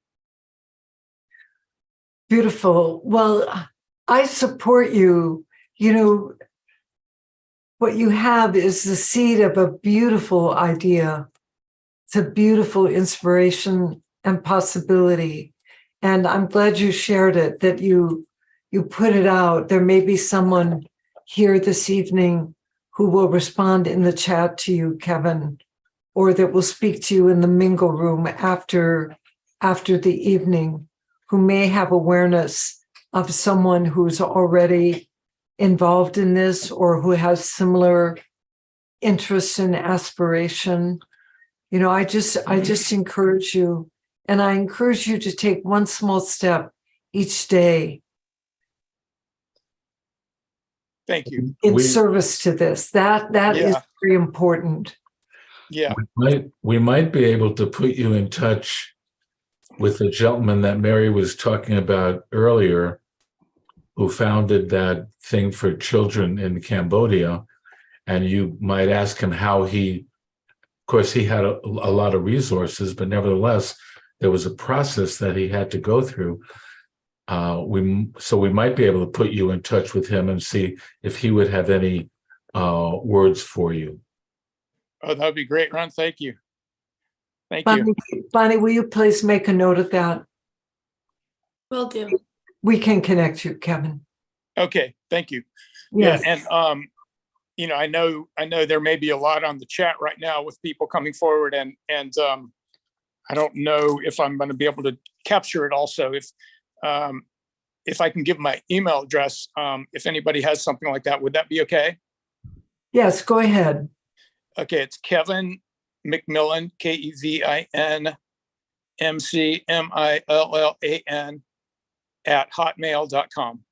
Beautiful. Well, I support you. You know, what you have is the seed of a beautiful idea. It's a beautiful inspiration and possibility. And I'm glad you shared it, that you put it out. There may be someone here this evening who will respond in the chat to you, Kevin, or that will speak to you in the mingle room after the evening, who may have awareness of someone who's already involved in this or who has similar interests and aspiration. You know, I just encourage you, and I encourage you to take one small step each day Thank you. in service to this. That is Yeah. very important. Yeah. We might be able to put you in touch with the gentleman that Mary was talking about earlier, who founded that thing for children in Cambodia. And you might ask him how of course, he had a lot of resources, but nevertheless, there was a process that he had to go through. We might be able to put you in touch with him and see if he would have any words for you. Oh, that'd be great, Ron. Thank you. Thank you. Bonnie, will you please make a note of that? Will do. We can connect you, Kevin. Okay. Thank you. Yes. Yeah. And, you know, I know there may be a lot on the chat right now with people coming forward, and I don't know if I'm going to be able to capture it also. If I can give my email address, if anybody has something like that, would that be okay? Yes, go ahead. Okay, it's Kevin McMillan, KevinMcMillan @hotmail.com.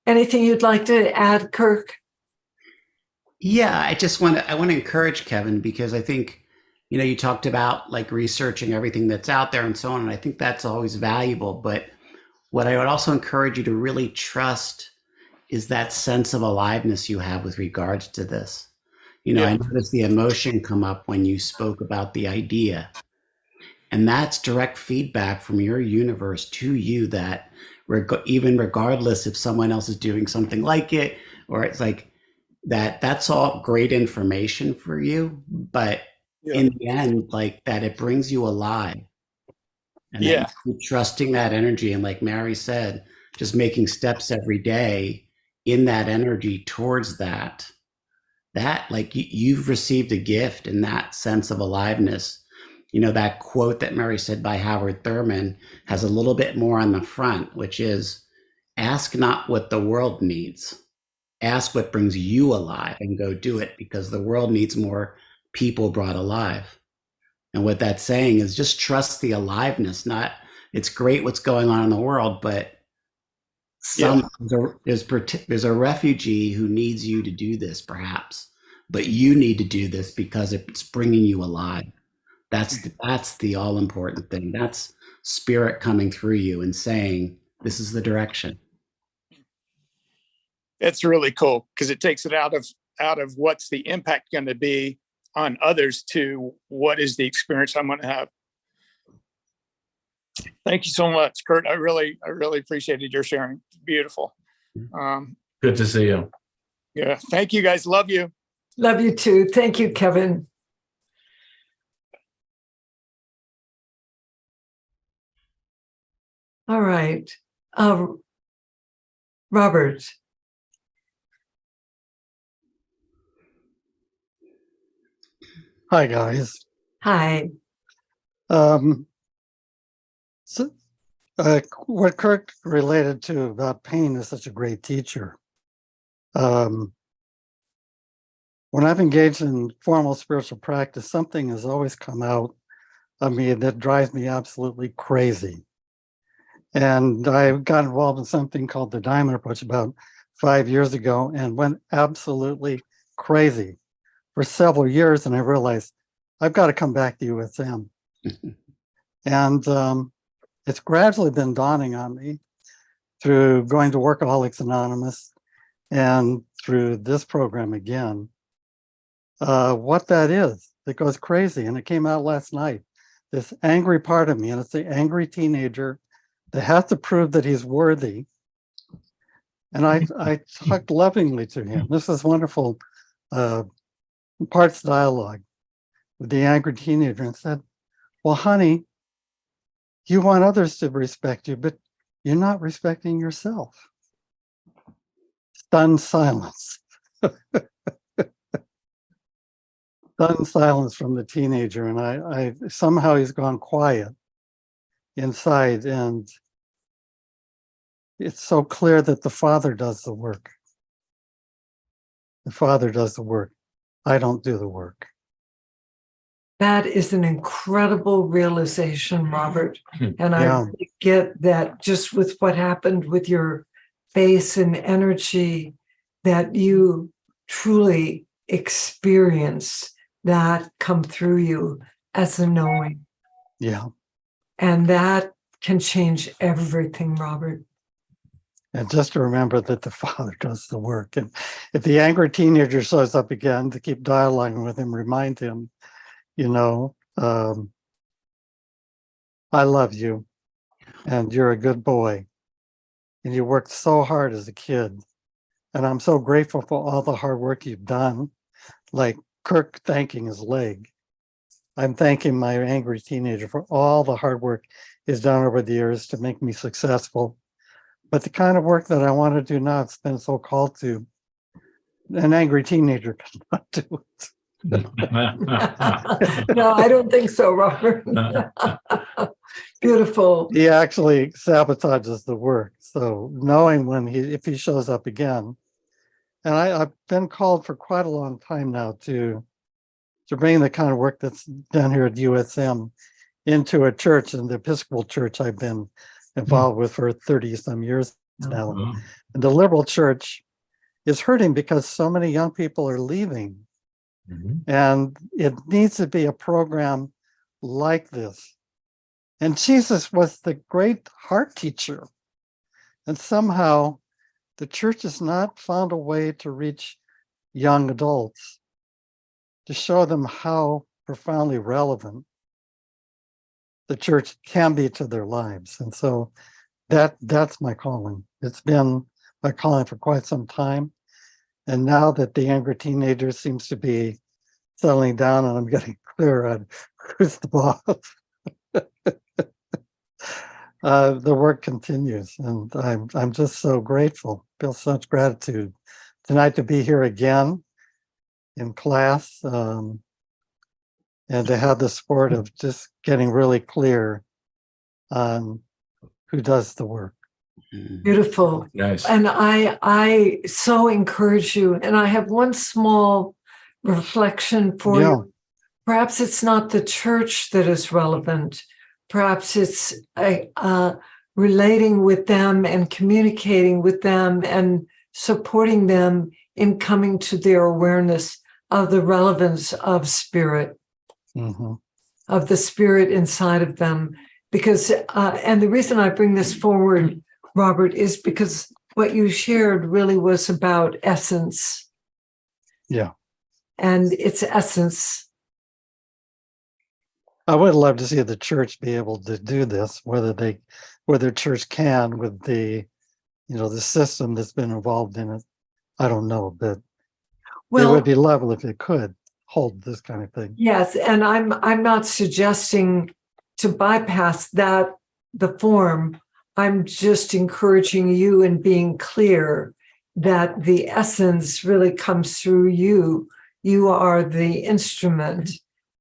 Anything you'd like to add, Kirk? Yeah, I want to encourage Kevin, because I think, you know, you talked about like researching everything that's out there and so on, and I think that's always valuable. But what I would also encourage you to really trust is that sense of aliveness you have with regards to this. You know, Yeah. I noticed the emotion come up when you spoke about the idea. And that's direct feedback from your universe to you, that even regardless if someone else is doing something like it, or it's like that's all great information for you. But Yeah. in the end, like that, it brings you alive. And that Yeah. you keep trusting that energy. And like Mary said, just making steps every day in that energy towards that like you've received a gift in that sense of aliveness. You know, that quote that Mary said by Howard Thurman has a little bit more on the front, which is, ask not what the world needs, ask what brings you alive, and go do it, because the world needs more people brought alive. And what that's saying is just trust the aliveness. Not, it's great what's going on in the world, but there's a refugee who needs you to do this, perhaps, but you need to do this because it's bringing you alive. That's the all important thing. That's spirit coming through you and saying, this is the direction. It's really cool, because it takes it out of what's the impact going to be on others to what is the experience I'm going to have. Thank you so much, Kurt. I really appreciated your sharing. It's beautiful. Good to see you. Yeah. Thank you, guys. Love you. Love you too. Thank you, Kevin. All right. Robert. Hi, guys. Hi. What Kirk related to about pain is such a great teacher. When I've engaged in formal spiritual practice, something has always come out of me that drives me absolutely crazy. And I got involved in something called the Diamond Approach about 5 years ago and went absolutely crazy for several years. And I realized I've got to come back to USM. And it's gradually been dawning on me through going to Workaholics Anonymous and through this program again, what that is. It goes crazy. And it came out last night. This angry part of me, and it's the angry teenager that has to prove that he's worthy. And I talked lovingly to him. This is wonderful parts dialogue with the angry teenager, and said, well, honey, you want others to respect you, but you're not respecting yourself. Stunned silence. Stunned silence from the teenager. And I somehow he's gone quiet inside. And it's so clear that the Father does the work. The Father does the work. I don't do the work. That is an incredible realization, Robert. And Yeah. I get that just with what happened with your face and energy, that you truly experience that come through you as a knowing. Yeah. And that can change everything, Robert. And just to remember that the Father does the work. And if the angry teenager shows up again, to keep dialoguing with him, remind him, you know, I love you and you're a good boy. And you worked so hard as a kid. And I'm so grateful for all the hard work you've done. Like Kirk thanking his leg. I'm thanking my angry teenager for all the hard work he's done over the years to make me successful. But the kind of work that I want to do now, it's been so called to. An angry teenager cannot do it. No, I don't think so, Robert. Beautiful. He actually sabotages the work. So knowing if he shows up again, and I've been called for quite a long time now to bring the kind of work that's done here at USM into a church, and the Episcopal Church I've been involved with for 30 some years now. And the liberal church is hurting because so many young people are leaving. And it needs to be a program like this. And Jesus was the great heart teacher. And somehow the church has not found a way to reach young adults, to show them how profoundly relevant the church can be to their lives. And so that's my calling. It's been my calling for quite some time. And now that the angry teenager seems to be settling down and I'm getting clear on who's the boss, the work continues. And I'm just so grateful, feel such gratitude tonight to be here again in class, and to have the support of just getting really clear on who does the work. Beautiful. Nice. And I so encourage you. And I have one small reflection for you. Perhaps it's not the church that is relevant. Perhaps it's relating with them and communicating with them and supporting them in coming to their awareness of the relevance of spirit, of the spirit inside of them. Because, and the reason I bring this forward, Robert, is because what you shared really was about essence. Yeah. And its essence. I would love to see the church be able to do this, whether church can with the, the system that's been involved in it. I don't know, but it would be lovely if it could hold this kind of thing. Yes, and I'm not suggesting to bypass the form. I'm just encouraging you and being clear that the essence really comes through you. You are the instrument.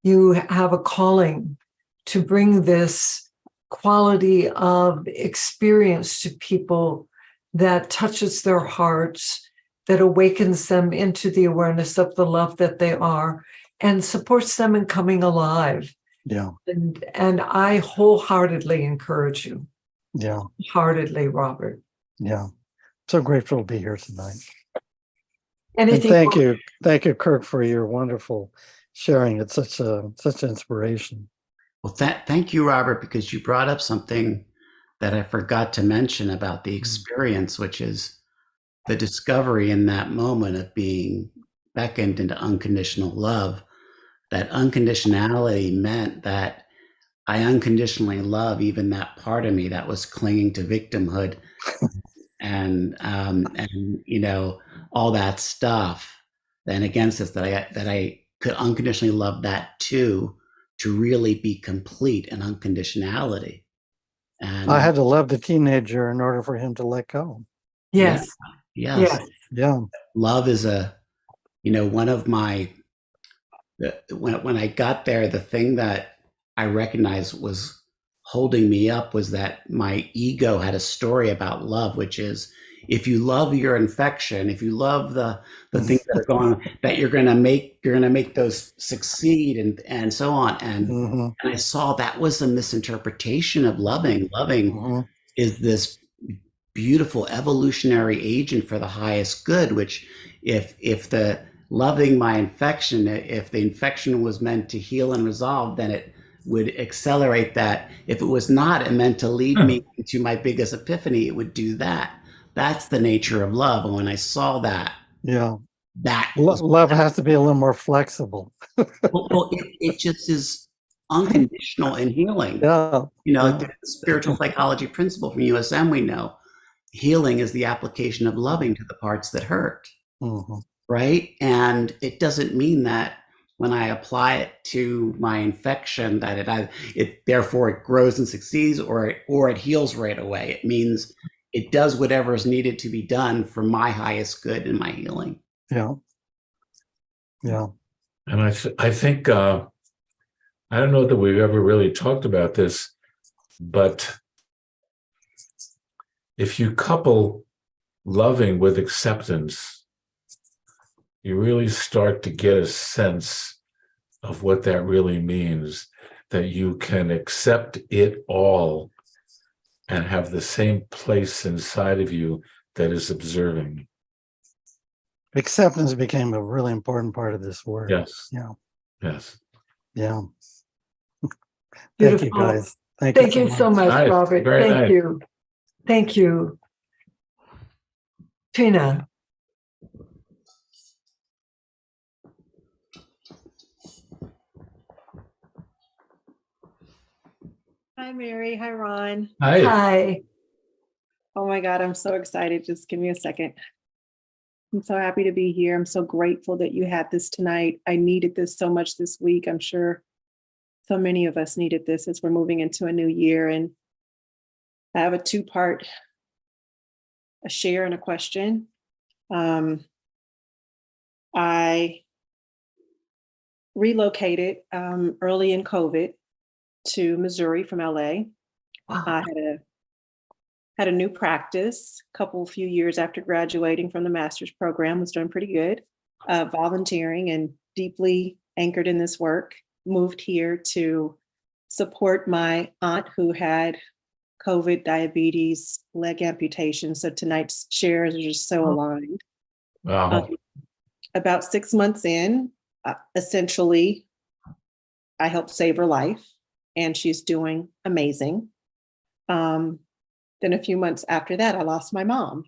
You have a calling to bring this quality of experience to people that touches their hearts, that awakens them into the awareness of the love that they are, and supports them in coming alive. Yeah. And I wholeheartedly encourage you. Yeah. Heartedly, Robert. Yeah. So grateful to be here tonight. Anything and thank you, Kirk, for your wonderful sharing. It's such an inspiration. Well, thank you, Robert, because you brought up something that I forgot to mention about the experience, which is the discovery in that moment of being beckoned into unconditional love. That unconditionality meant that I unconditionally love even that part of me that was clinging to victimhood and you know, all that stuff. Then against us, that I could unconditionally love that too, to really be complete in unconditionality. And I had to love the teenager in order for him to let go. Yes. yes, Yes. Yeah. love is one of my, when I got there, the thing that I recognized was holding me up was that my ego had a story about love, which is, if you love your infection, if you love the things that are going on, that you're gonna make those succeed and so on. Mm-hmm. And I saw that was a misinterpretation of loving. Loving Mm-hmm. is this beautiful evolutionary agent for the highest good, which if the loving my infection, if the infection was meant to heal and resolve, then it would accelerate that. If it was not and meant to lead me to my biggest epiphany, it would do that. That's the nature of love. And when I saw that, Yeah. that was, Love has to be a little more flexible. it just is unconditional and healing. Yeah. You know, Yeah. the spiritual psychology principle from USM, we know healing is the application of loving to the parts that hurt. Mm-hmm. Right? And it doesn't mean that when I apply it to my infection that it therefore it grows and succeeds or it heals right away. It means it does whatever is needed to be done for my highest good and my healing. Yeah. Yeah. And I think I don't know that we've ever really talked about this, but if you couple loving with acceptance, you really start to get a sense of what that really means, that you can accept it all and have the same place inside of you that is observing. Acceptance became a really important part of this work. Yes. Yeah. Yes. Yeah. Thank you, Beautiful. guys. Thank you so much, Nice. Robert. Very Thank nice. you. Thank you. Tina. Hi, Mary. Hi, Ron. Hi. Hi. Oh my God, I'm so excited. Just give me a second. I'm so happy to be here. I'm so grateful that you had this tonight. I needed this so much this week. I'm sure so many of us needed this as we're moving into a new year. And I have a two-part, a share and a question. I relocated early in COVID to Missouri from LA. Wow. I had a new practice a few years after graduating from the master's program, was doing pretty good, volunteering and deeply anchored in this work. Moved here to support my aunt who had COVID, diabetes, leg amputation. So tonight's shares are just so aligned. Wow. About 6 months in, essentially, I helped save her life and she's doing amazing. Then a few months after that, I lost my mom,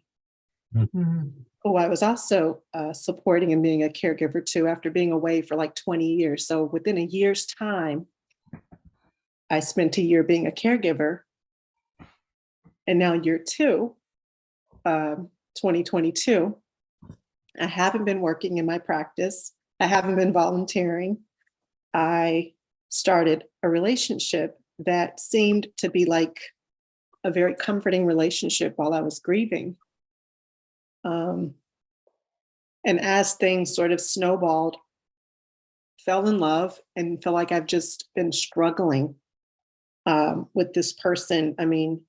Mhm. who I was also supporting and being a caregiver to after being away for like 20 years. So within a year's time, I spent a year being a caregiver. And now year two, 2022, I haven't been working in my practice. I haven't been volunteering. I started a relationship that seemed to be like a very comforting relationship while I was grieving. And as things sort of snowballed, fell in love and feel like I've just been struggling with this person. I mean,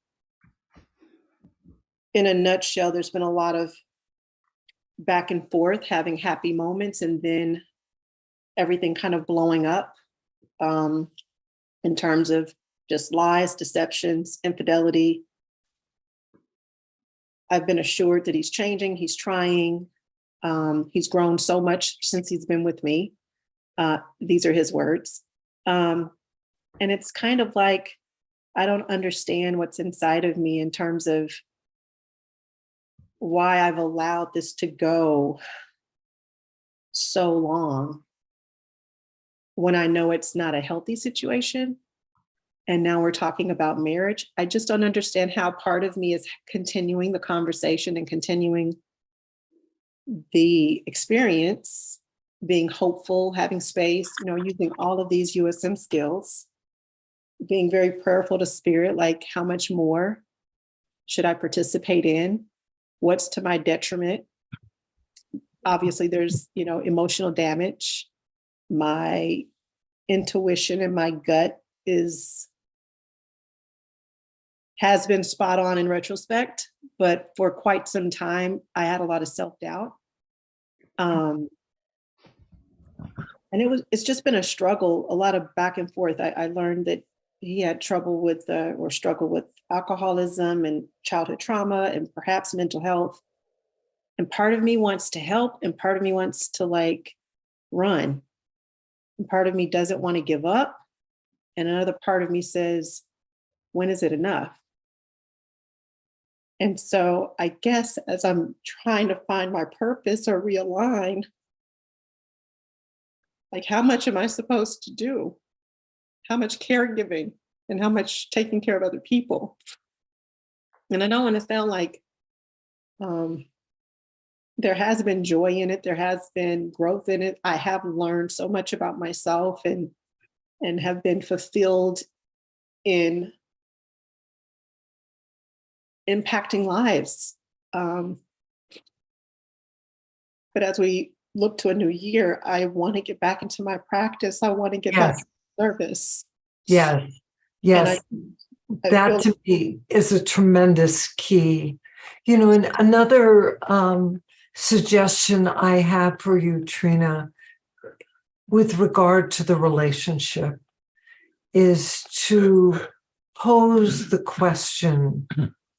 in a nutshell, there's been a lot of back and forth, having happy moments, and then everything kind of blowing up in terms of just lies, deceptions, infidelity. I've been assured that he's changing, he's trying. He's grown so much since he's been with me. These are his words. And it's kind of like I don't understand what's inside of me in terms of why I've allowed this to go so long when I know it's not a healthy situation. And now we're talking about marriage. I just don't understand how part of me is continuing the conversation and continuing the experience, being hopeful, having space, using all of these USM skills, being very prayerful to spirit, like how much more should I participate in? What's to my detriment? Obviously, there's, emotional damage. My intuition and my gut has been spot on in retrospect, but for quite some time, I had a lot of self-doubt. And it's just been a struggle, a lot of back and forth. I learned that he had trouble with or struggled with alcoholism and childhood trauma and perhaps mental health. And part of me wants to help, and part of me wants to run. And part of me doesn't want to give up. And another part of me says, when is it enough? And so I guess as I'm trying to find my purpose or realign, how much am I supposed to do? How much caregiving and how much taking care of other people? And I don't want to sound like there has been joy in it. There has been growth in it. I have learned so much about myself and have been fulfilled in impacting lives. But as we look to a new year, I want to get back into my practice. I want to get back to service. Yes. Yes. That to me is a tremendous key. And another suggestion I have for you, Trina, with regard to the relationship is to pose the question,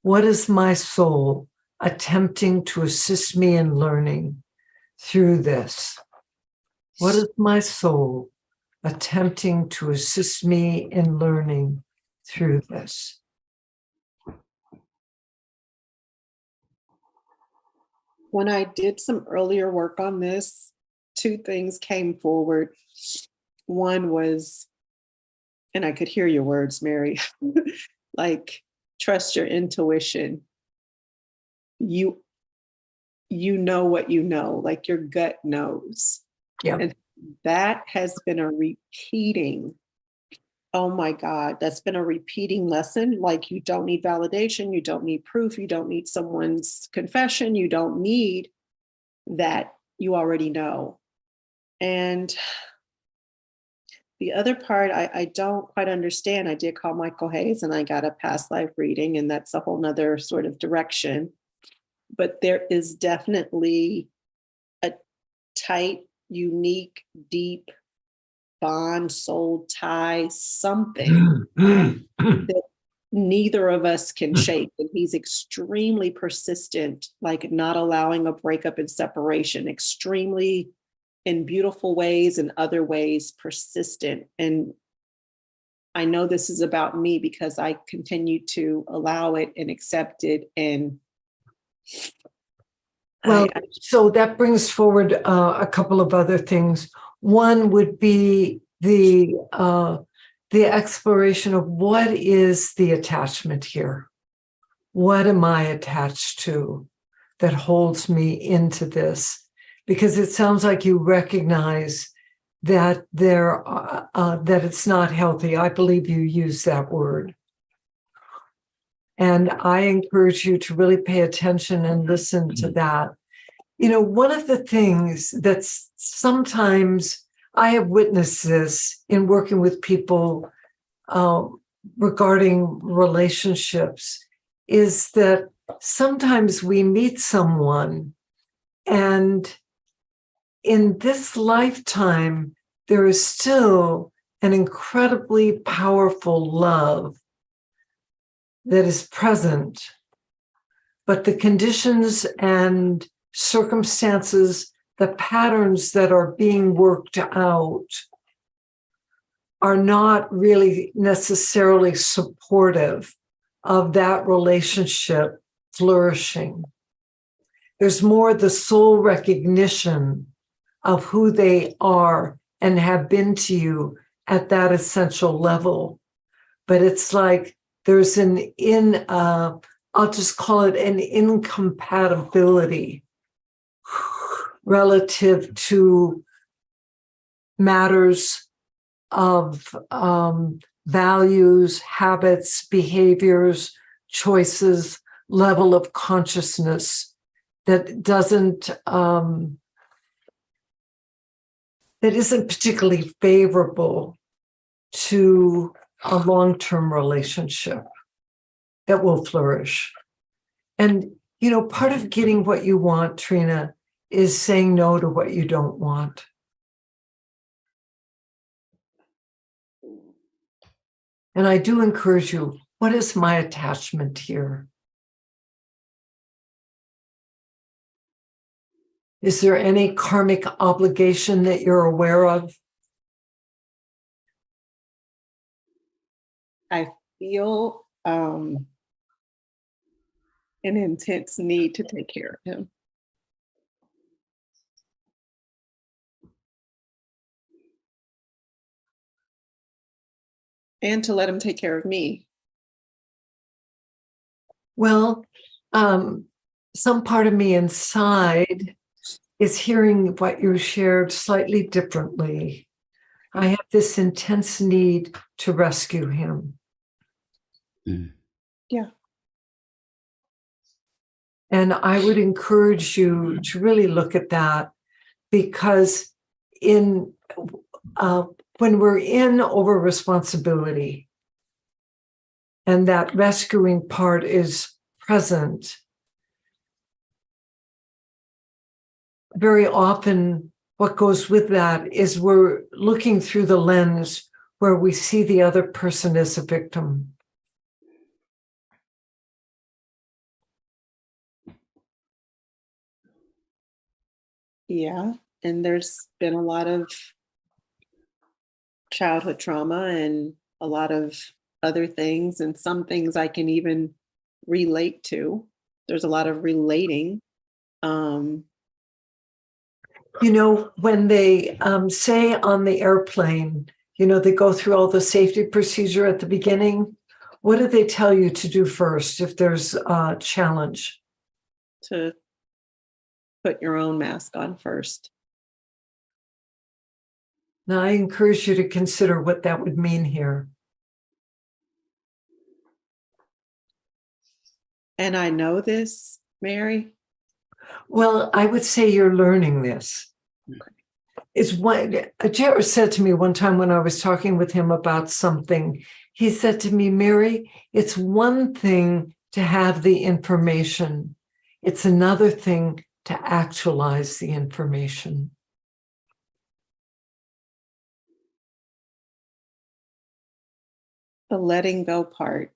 what is my soul attempting to assist me in learning through this? What is my soul attempting to assist me in learning through this? When I did some earlier work on this, two things came forward. One was, and I could hear your words, Mary, trust your intuition. You know what you know, your gut knows. Yeah. And that has been a repeating, oh my God, that's been a repeating lesson. You don't need validation, you don't need proof, you don't need someone's confession, you don't need that, you already know. And the other part I don't quite understand. I did call Michael Hayes and I got a past life reading, and that's a whole nother sort of direction. But there is definitely a tight, unique, deep bond, soul tie, something that neither of us can shake. And he's extremely persistent, not allowing a breakup and separation, extremely in beautiful ways and other ways persistent. And I know this is about me because I continue to allow it and accept it. And so that brings forward a couple of other things. One would be the exploration of what is the attachment here? What am I attached to that holds me into this? Because it sounds like you recognize that that it's not healthy. I believe you use that word. And I encourage you to really pay attention and listen to that. One of the things that's sometimes I have witnessed this in working with people regarding relationships is that sometimes we meet someone and in this lifetime, there is still an incredibly powerful love that is present, but the conditions and circumstances, the patterns that are being worked out are not really necessarily supportive of that relationship flourishing. There's more the soul recognition of who they are and have been to you at that essential level. But it's like there's I'll just call it an incompatibility relative to matters of values, habits, behaviors, choices, level of consciousness that isn't particularly favorable to a long-term relationship that will flourish. And, part of getting what you want, Trina, is saying no to what you don't want. And I do encourage you, what is my attachment here? Is there any karmic obligation that you're aware of? I feel an intense need to take care of him. And to let him take care of me. Well, some part of me inside is hearing what you shared slightly differently. I have this intense need to rescue him. Mm. Yeah. And I would encourage you to really look at that, because when we're in over responsibility and that rescuing part is present, very often what goes with that is we're looking through the lens where we see the other person as a victim. Yeah. And there's been a lot of childhood trauma and a lot of other things, and some things I can even relate to. There's a lot of relating. When they say on the airplane, they go through all the safety procedure at the beginning. What do they tell you to do first if there's a challenge? To put your own mask on first. Now, I encourage you to consider what that would mean here. And I know this, Mary. Well, I would say you're learning this. Okay. It's what Jared said to me one time when I was talking with him about something. He said to me, Mary, it's one thing to have the information. It's another thing to actualize the information. The letting go part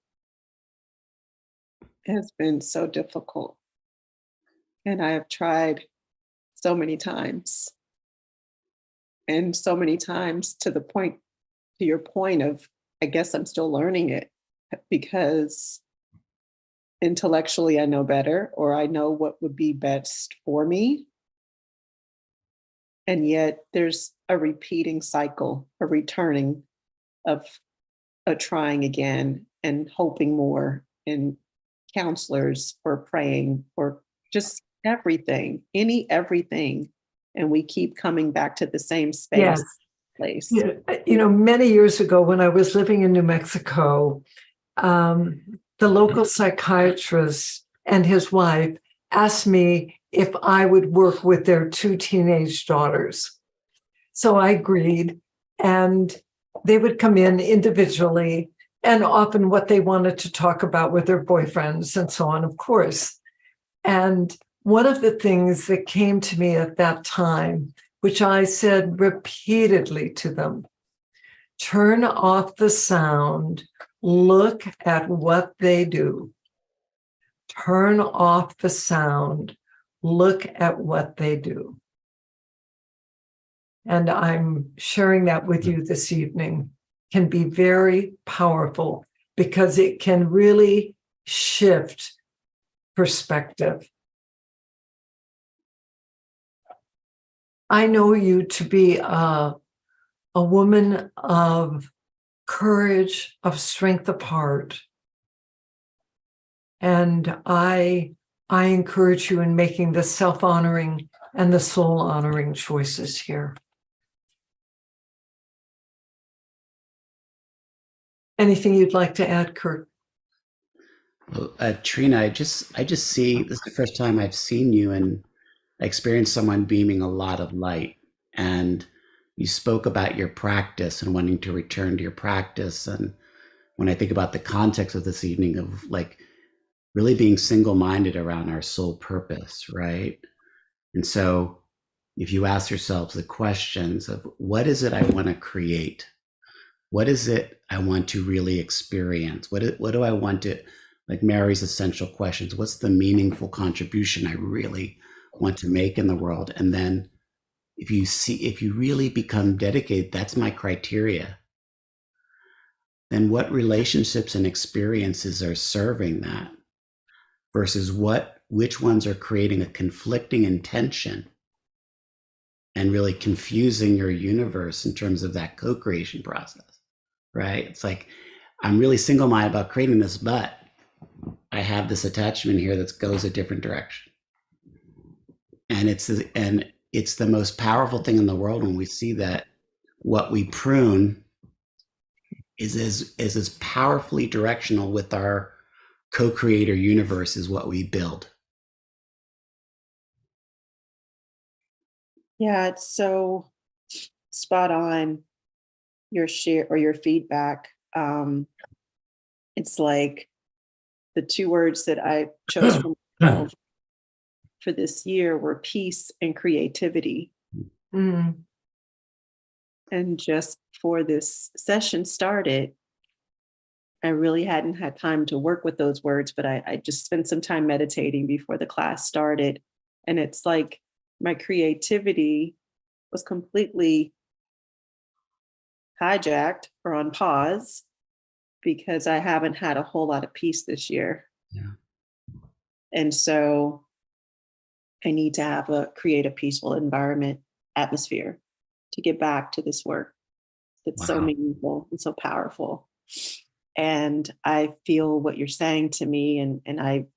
has been so difficult. And I have tried so many times. And so many times to your point of, I guess I'm still learning it, because intellectually I know better, or I know what would be best for me. And yet there's a repeating cycle, a returning of a trying again and hoping more, and counselors or praying or just everything, everything. And we keep coming back to the same place. Many years ago when I was living in New Mexico, the local psychiatrist and his wife asked me if I would work with their 2 teenage daughters. So I agreed, and they would come in individually, and often what they wanted to talk about with their boyfriends and so on, of course. And one of the things that came to me at that time, which I said repeatedly to them, turn off the sound, look at what they do. Turn off the sound, look at what they do. And I'm sharing that with you this evening. can be very powerful because it can really shift perspective. I know you to be a woman of courage, of strength of heart. And I encourage you in making the self-honoring and the soul-honoring choices here. Anything you'd like to add, Kirk? Well, Trina, I just see this is the first time I've seen you and experienced someone beaming a lot of light. And you spoke about your practice and wanting to return to your practice. And when I think about the context of this evening of like really being single-minded around our soul purpose, right? And so if you ask yourselves the questions of what is it I want to create? What is it I want to really experience? What do I want to, like Mary's essential questions, what's the meaningful contribution I really want to make in the world? And then if you really become dedicated, that's my criteria. Then what relationships and experiences are serving that versus which ones are creating a conflicting intention and really confusing your universe in terms of that co-creation process, right? It's like, I'm really single-minded about creating this, but I have this attachment here that goes a different direction. And it's the most powerful thing in the world when we see that what we prune is as powerfully directional with our co-creator universe is what we build. Yeah, it's so spot on, your share or your feedback. It's like the two words that I chose for myself for this year were peace and creativity. Mm. And just before this session started, I really hadn't had time to work with those words, but I just spent some time meditating before the class started. And it's like my creativity was completely hijacked or on pause because I haven't had a whole lot of peace this year. Yeah. And so I need to create a peaceful environment, atmosphere to get back to this work. It's so Wow. meaningful and so powerful. And I feel what you're saying to me. And I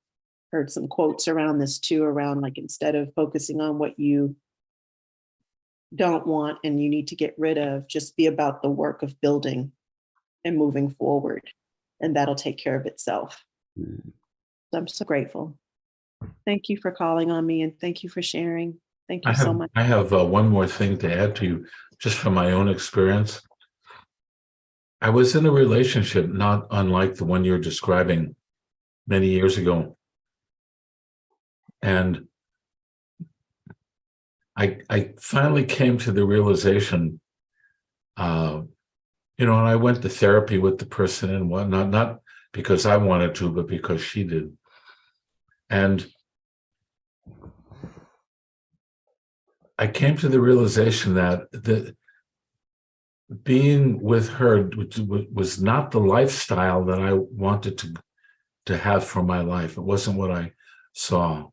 heard some quotes around this too, around like, instead of focusing on what you don't want and you need to get rid of, just be about the work of building and moving forward. And that'll take care of itself. Mm. So I'm so grateful. Thank you for calling on me and thank you for sharing. Thank you so much. I have one more thing to add to you, just from my own experience. I was in a relationship not unlike the one you're describing many years ago. And I finally came to the realization, and I went to therapy with the person and whatnot, not because I wanted to, but because she did. And I came to the realization that being with her was not the lifestyle that I wanted to have for my life. It wasn't what I saw.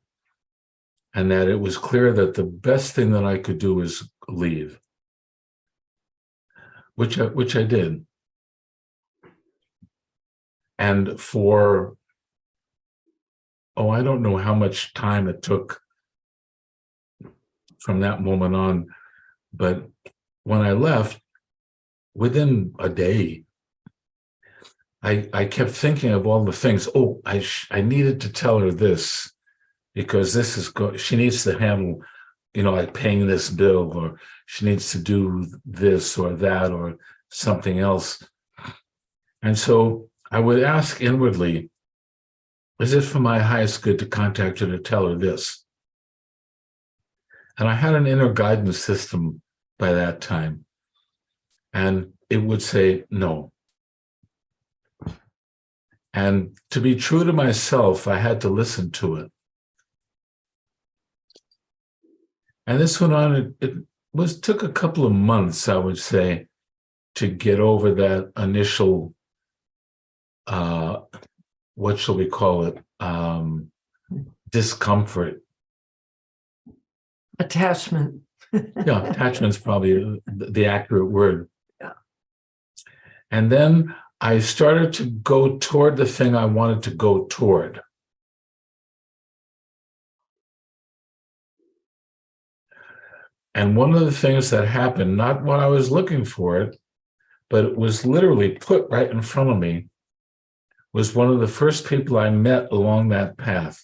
And that it was clear that the best thing that I could do is leave, which I did. And for, I don't know how much time it took from that moment on, but when I left, within a day, I kept thinking of all the things. I needed to tell her this, because this is she needs to handle, like paying this bill, or she needs to do this or that or something else. And so I would ask inwardly, is it for my highest good to contact her to tell her this? And I had an inner guidance system by that time. And it would say no. And to be true to myself, I had to listen to it. And this went on, it took a couple of months, I would say, to get over that initial, what shall we call it? Discomfort. Attachment. Yeah, attachment's probably the accurate word. Yeah. And then I started to go toward the thing I wanted to go toward. And one of the things that happened, not when I was looking for it, but it was literally put right in front of me, was one of the first people I met along that path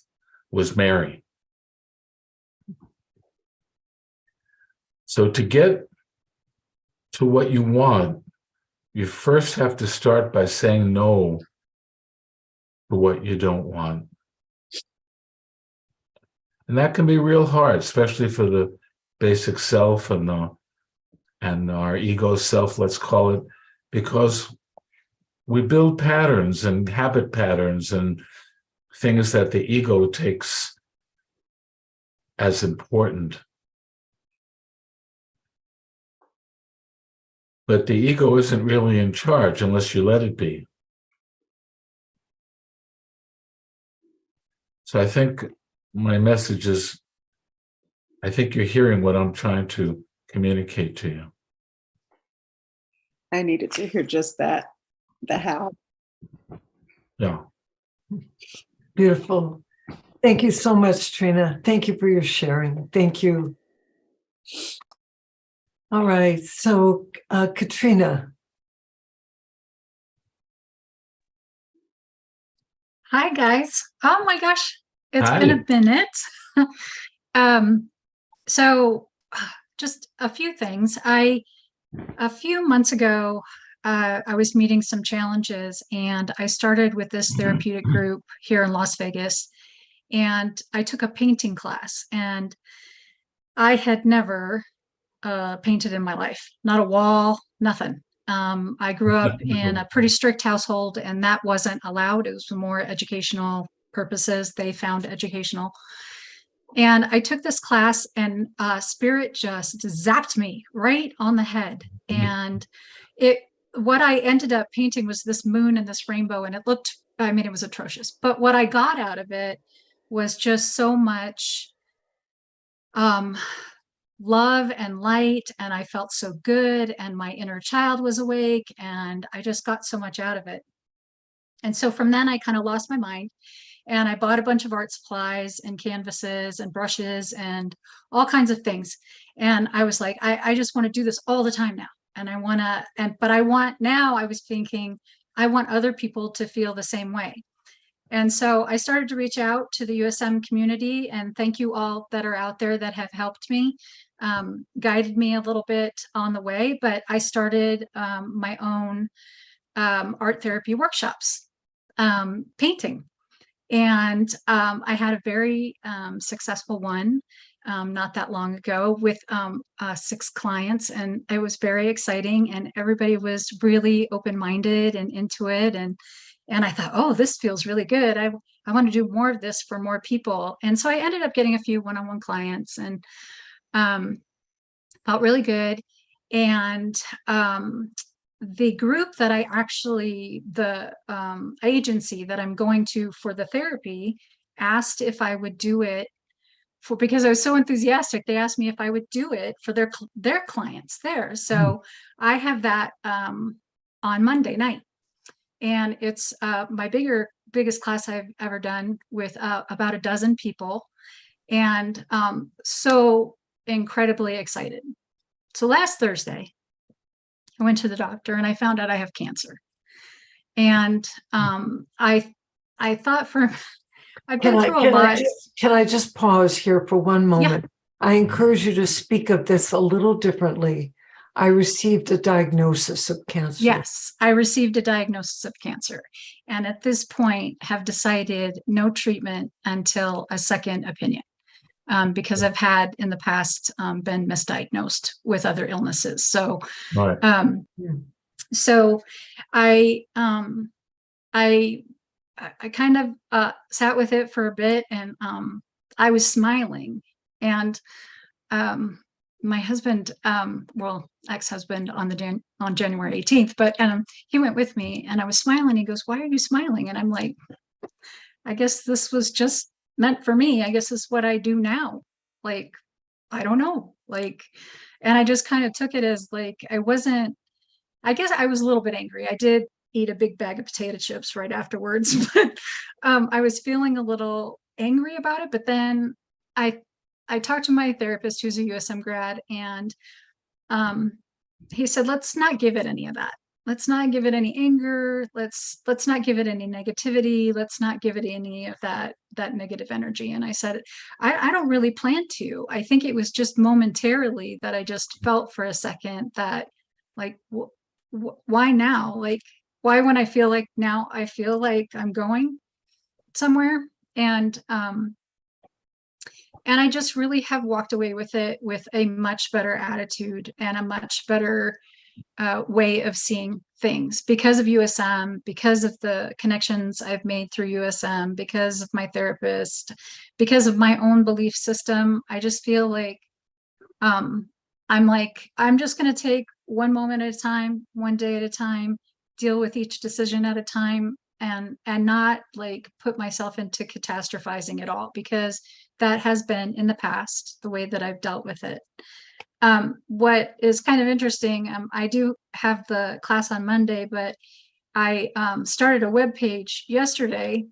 was Mary. So to get to what you want, you first have to start by saying no to what you don't want. And that can be real hard, especially for the basic self and our ego self, let's call it, because we build patterns and habit patterns and things that the ego takes as important. But the ego isn't really in charge unless you let it be. So I think my message is, I think you're hearing what I'm trying to communicate to you. I needed to hear just that, the how. Yeah. Beautiful. Thank you so much, Trina. Thank you for your sharing. Thank you. All right. So, Katrina. Hi, guys. Oh my gosh, it's Hi. been a minute. So just a few things. A few months ago, I was meeting some challenges, and I started with this therapeutic group here in Las Vegas, and I took a painting class, and I had never painted in my life, not a wall, nothing. I grew up in a pretty strict household, and that wasn't allowed. It was for more educational purposes. They found educational. And I took this class, and Spirit just zapped me right on the head. And what I ended up painting was this moon and this rainbow, and it looked, I mean, it was atrocious. But what I got out of it was just so much love and light, and I felt so good, and my inner child was awake, and I just got so much out of it. And so from then I kind of lost my mind, and I bought a bunch of art supplies and canvases and brushes and all kinds of things. And I was like, I just want to do this all the time now. And I want to, but I was thinking, I want other people to feel the same way. And so I started to reach out to the USM community, and thank you all that are out there that have helped me, guided me a little bit on the way. But I started my own art therapy workshops, painting. And I had a very successful one not that long ago with 6 clients, and it was very exciting, and everybody was really open-minded and into it. And I thought, oh, this feels really good. I want to do more of this for more people. And so I ended up getting a few one-on-one clients, and felt really good. And the group that the agency that I'm going to for the therapy asked if I would do it because I was so enthusiastic. They asked me if I would do it for their clients there. So I have that on Monday night. And it's my biggest class I've ever done with about a dozen people, and so incredibly excited. So last Thursday, I went to the doctor, and I found out I have cancer. And I thought I've been through a lot. Can I just pause here for one moment? Yeah. I encourage you to speak of this a little differently. I received a diagnosis of cancer. Yes, I received a diagnosis of cancer, and at this point have decided no treatment until a second opinion, because I've had in the past been misdiagnosed with other illnesses. So, right. So I kind of sat with it for a bit, and I was smiling, and my husband, well, ex-husband on January 18th, but he went with me and I was smiling. He goes, "Why are you smiling?" And I'm like, I guess this was just meant for me. I guess this is what I do now. Like, I don't know. Like, and I just kind of took it as like, I guess I was a little bit angry. I did eat a big bag of potato chips right afterwards, but I was feeling a little angry about it. But then I I talked to my therapist who's a USM grad, and um, he said, let's not give it any of that. Let's not give it any anger. Let's not give it any negativity. Let's not give it any of that negative energy. And I said, I don't really plan to. I think it was just momentarily that I just felt for a second that, like, why now? Like, why when I feel like now I feel like I'm going somewhere? And I just really have walked away with it with a much better attitude and a much better way of seeing things because of USM, because of the connections I've made through USM, because of my therapist, because of my own belief system. I just feel like I'm just going to take one moment at a time, one day at a time, deal with each decision at a time, and not like put myself into catastrophizing at all, because that has been in the past the way that I've dealt with it. What is kind of interesting, I do have the class on Monday, but I started a web page yesterday,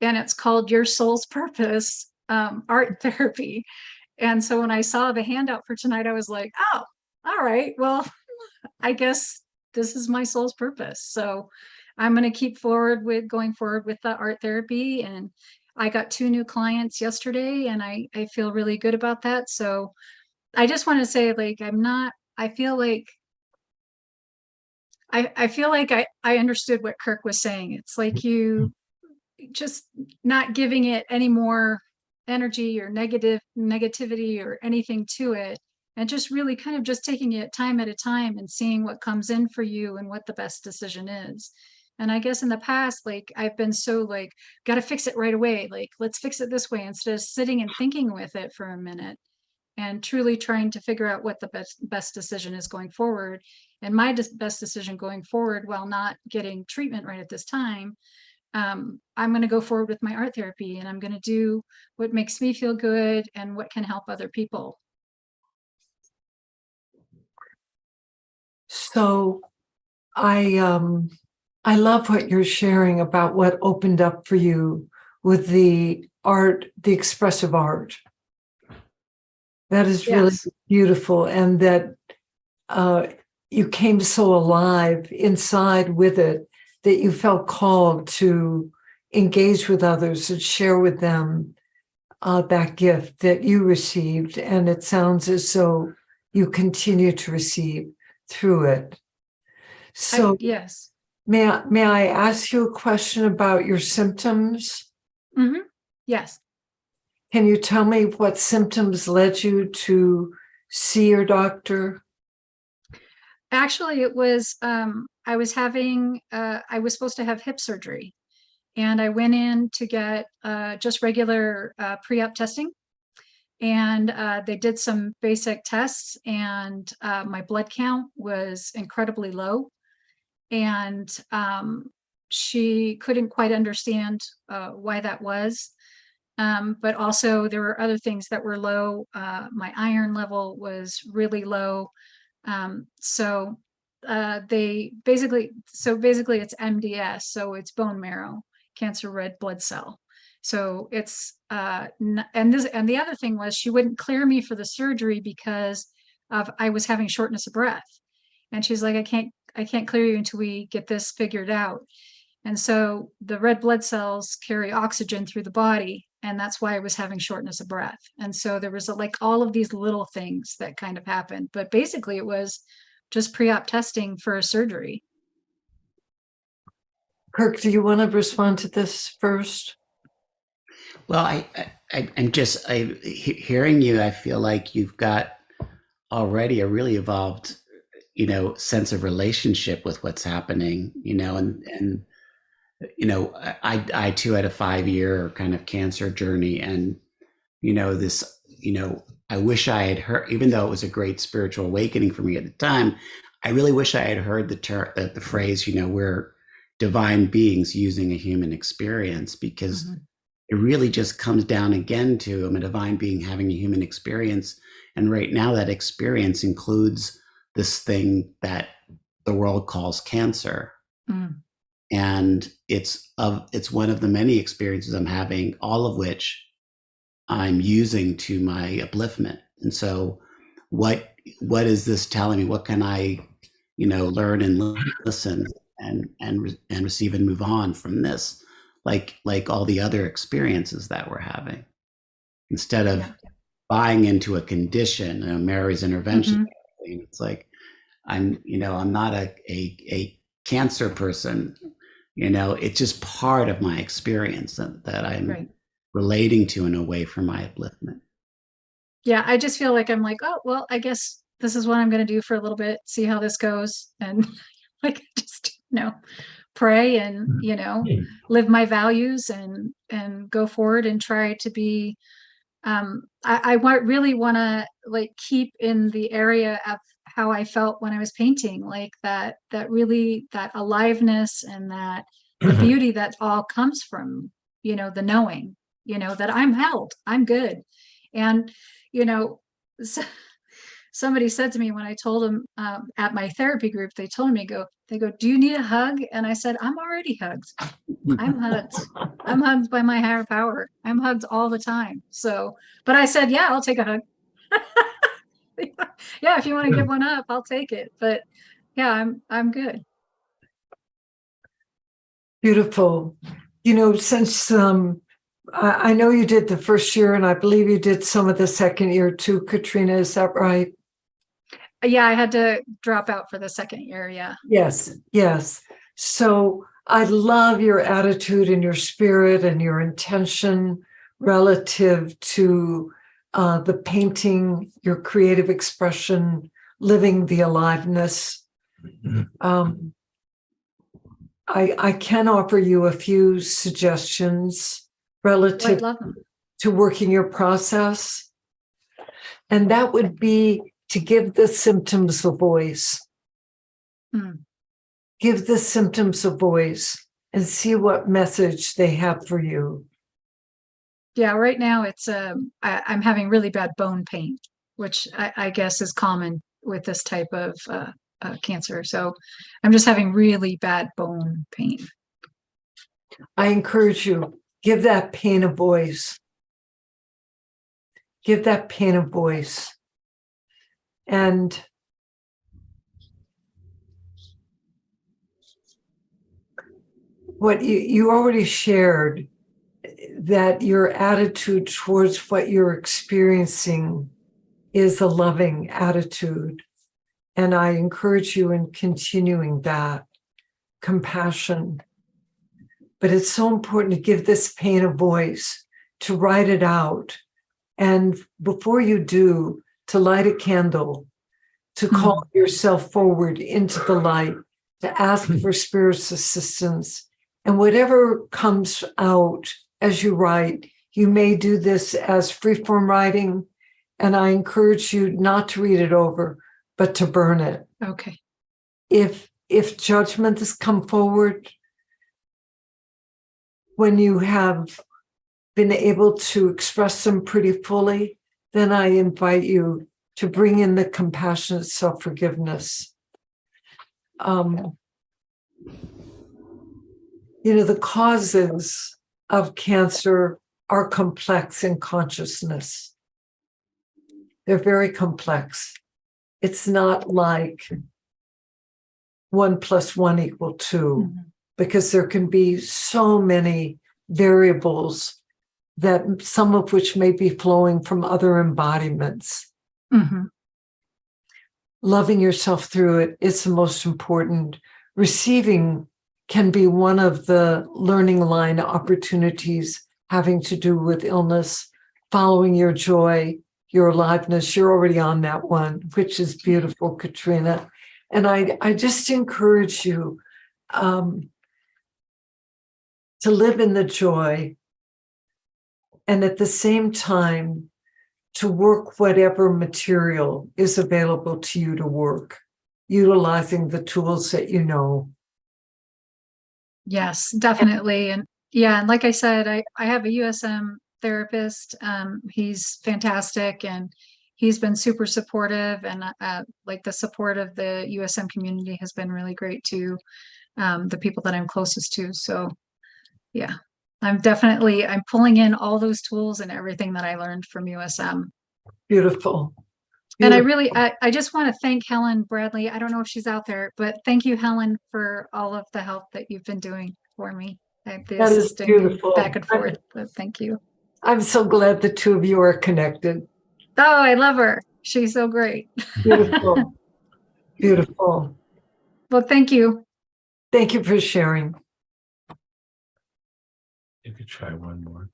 and it's called Your Soul's Purpose, Art Therapy. And so when I saw the handout for tonight, I was like, oh, all right, well, I guess this is my soul's purpose. So I'm going to keep going forward with the art therapy. And I got 2 new clients yesterday, and I feel really good about that. So I just want to say, like, I feel like I understood what Kirk was saying. It's like you just not giving it any more energy or negativity or anything to it, and just really kind of just taking it time at a time and seeing what comes in for you and what the best decision is. And I guess in the past, like, I've been so like, got to fix it right away. Like, let's fix it this way, instead of sitting and thinking with it for a minute and truly trying to figure out what the best decision is going forward. And my best decision going forward, while not getting treatment right at this time, I'm going to go forward with my art therapy, and I'm going to do what makes me feel good and what can help other people. So I love what you're sharing about what opened up for you with the art, the expressive art. That is really Yes. beautiful, and that you came so alive inside with it that you felt called to engage with others and share with them that gift that you received. And it sounds as though you continue to receive through it. So Yes. may I ask you a question about your symptoms? Mm-hmm. Yes. Can you tell me what symptoms led you to see your doctor? Actually, it was I was supposed to have hip surgery, and I went in to get just regular pre-op testing, and they did some basic tests, and my blood count was incredibly low, and she couldn't quite understand why that was. But also there were other things that were low. My iron level was really low. So basically it's MDS, so it's bone marrow cancer red blood cell. So it's and the other thing was, she wouldn't clear me for the surgery because I was having shortness of breath, and she's like, I can't clear you until we get this figured out. And so the red blood cells carry oxygen through the body, and that's why I was having shortness of breath. And so there was like all of these little things that kind of happened, but basically it was just pre-op testing for a surgery. Kirk, do you want to respond to this first? Well, hearing you, I feel like you've got already a really evolved, sense of relationship with what's happening, and I too had a 5-year kind of cancer journey, and this, I wish I had heard, even though it was a great spiritual awakening for me at the time, I really wish I had heard the phrase, we're divine beings using a human experience, because it really just comes down again to I'm a divine being having a human experience. And right now that experience includes this thing that the world calls cancer. Mm. And it's one of the many experiences I'm having, all of which I'm using to my upliftment. And so what is this telling me? What can I, learn and listen and receive and move on from this? Like all the other experiences that we're having, instead of buying into a condition, Mary's intervention. It's like, I'm not a cancer person, it's just part of my experience that I'm relating to in a way for my upliftment. Yeah, I just feel like I'm like, oh, well, I guess this is what I'm going to do for a little bit, see how this goes. And like, just, pray and, live my values and go forward and try to be, I really want to like keep in the area of how I felt when I was painting, like that really, that aliveness and that the beauty that all comes from, the knowing, that I'm held, I'm good. And, so, somebody said to me when I told them at my therapy group, they told me, they go, do you need a hug? And I said, I'm already hugged. I'm hugged. I'm hugged by my higher power. I'm hugged all the time. So, but I said, yeah, I'll take a hug. Yeah, if you want to give one up, I'll take it. But yeah, I'm good. Beautiful. Since I know you did the first year, and I believe you did some of the second year too, Katrina, is that right? Yeah, I had to drop out for the second year. Yeah. Yes. So I love your attitude and your spirit and your intention relative to the painting, your creative expression, living the aliveness. I can offer you a few suggestions relative to working your process. And that would be to give the symptoms a voice. Give the symptoms a voice and see what message they have for you. Yeah, right now it's I'm having really bad bone pain, which I guess is common with this type of cancer. So I'm just having really bad bone pain. I encourage you, give that pain a voice. Give that pain a voice. And what you already shared, that your attitude towards what you're experiencing is a loving attitude. And I encourage you in continuing that compassion. But it's so important to give this pain a voice, to write it out. And before you do, to light a candle, to call yourself forward into the light, to ask for spirit's assistance. And whatever comes out as you write, you may do this as freeform writing. And I encourage you not to read it over, but to burn it. Okay. If judgment has come forward, when you have been able to express them pretty fully, then I invite you to bring in the compassionate self-forgiveness. The causes of cancer are complex in consciousness. They're very complex. It's not like 1 + 1 = 2, because there can be so many variables, that some of which may be flowing from other embodiments. Loving yourself through it is the most important. Receiving can be one of the learning line opportunities having to do with illness. Following your joy, your aliveness, you're already on that one, which is beautiful, Katrina. And I just encourage you to live in the joy, and at the same time to work whatever material is available to you to work, utilizing the tools that you know. Yes, definitely. And yeah, and like I said, I have a USM therapist. He's fantastic and he's been super supportive, and like the support of the USM community has been really great too. The people that I'm closest to. So yeah, I'm pulling in all those tools and everything that I learned from USM. Beautiful. And Beautiful. I just want to thank Helen Bradley. I don't know if she's out there, but thank you, Helen, for all of the help that you've been doing for me. The That is assisting and beautiful. back and forth. But thank you. I'm so glad the two of you are connected. Oh, I love her. She's so great. Beautiful. Beautiful. Well, thank you. Thank you for sharing. You could try one more.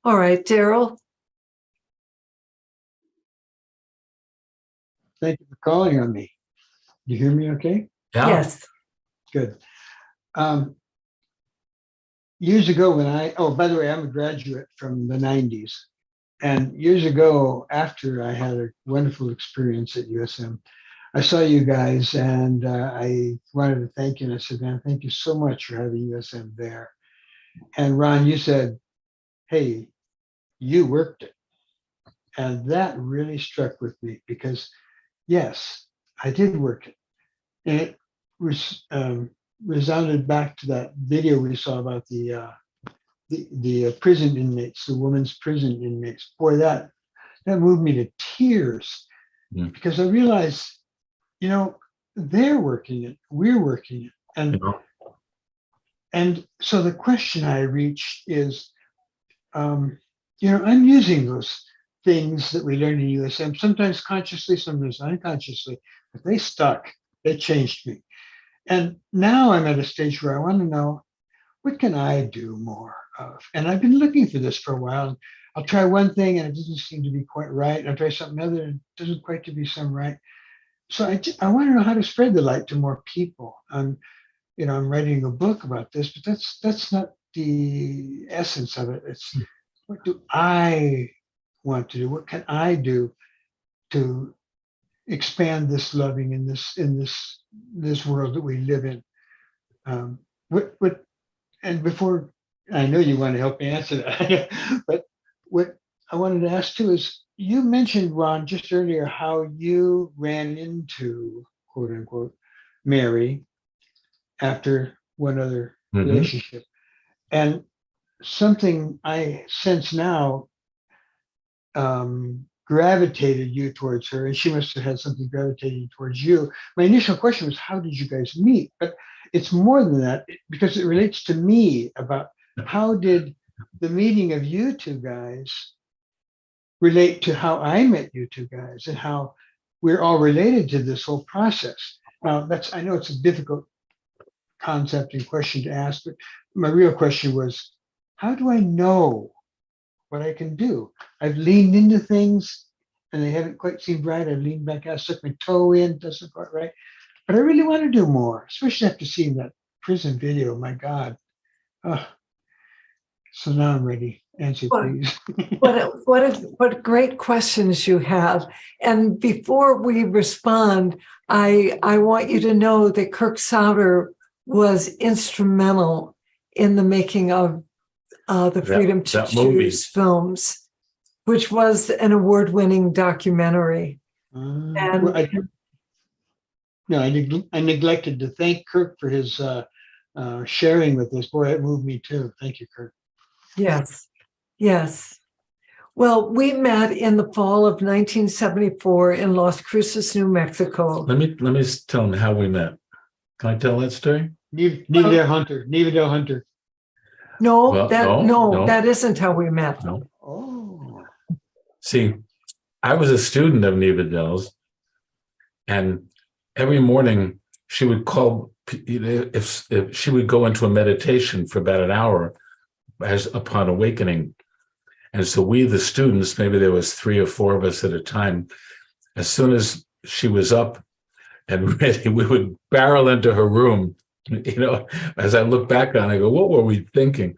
All right, Daryl. Thank you for calling on me. You hear me okay? Yeah. Yes. Good. Years ago by the way, I'm a graduate from the 90s. And years ago, after I had a wonderful experience at USM, I saw you guys and I wanted to thank you. And I said, man, thank you so much for having USM there. And Ron, you said, hey, you worked it. And that really struck with me because, yes, I did work it. And it resounded back to that video we saw about the prison inmates, the women's prison inmates. Boy, that moved me to tears because I realized, they're working it, we're working it. And so the question I reached is, I'm using those things that we learned in USM, sometimes consciously, sometimes unconsciously, but they stuck, they changed me. And now I'm at a stage where I want to know, what can I do more of? And I've been looking for this for a while. I'll try one thing and it doesn't seem to be quite right. I'll try something other and it doesn't quite to be some right. So I want to know how to spread the light to more people. I'm writing a book about this, but that's not the essence of it. It's what do I want to do? What can I do to expand this loving in this world that we live in? And before, I know you want to help me answer that, but what I wanted to ask too is, you mentioned, Ron, just earlier how you ran into, quote unquote, Mary after one other relationship. And something I sense now gravitated you towards her, and she must have had something gravitating towards you. My initial question was, how did you guys meet? But it's more than that, because it relates to me about how did the meeting of you two guys relate to how I met you two guys and how we're all related to this whole process. Now, I know it's a difficult concept and question to ask, but my real question was, how do I know what I can do? I've leaned into things and they haven't quite seemed right. I've leaned back out, stuck my toe in, doesn't quite right. But I really want to do more, especially after seeing that prison video. My God. So now I'm ready. Answer, please. What great questions you have. And before we respond, I want you to know that Kirk Souter was instrumental in the making of the Freedom to Choose films, which was an award-winning documentary. I neglected to thank Kirk for his sharing with us. Boy, it moved me too. Thank you, Kirk. Yes, yes. Well, we met in the fall of 1974 in Las Cruces, New Mexico. Let me tell them how we met. Can I tell that story? Neva Del Hunter. No, No. that isn't how we met. No. Oh. See, I was a student of Neva Del's, and every morning she would call, if she would go into a meditation for about an hour as upon awakening. And so we, the students, maybe there was 3 or 4 of us at a time, as soon as she was up and ready, we would barrel into her room You know, as I look back on it, I go, what were we thinking?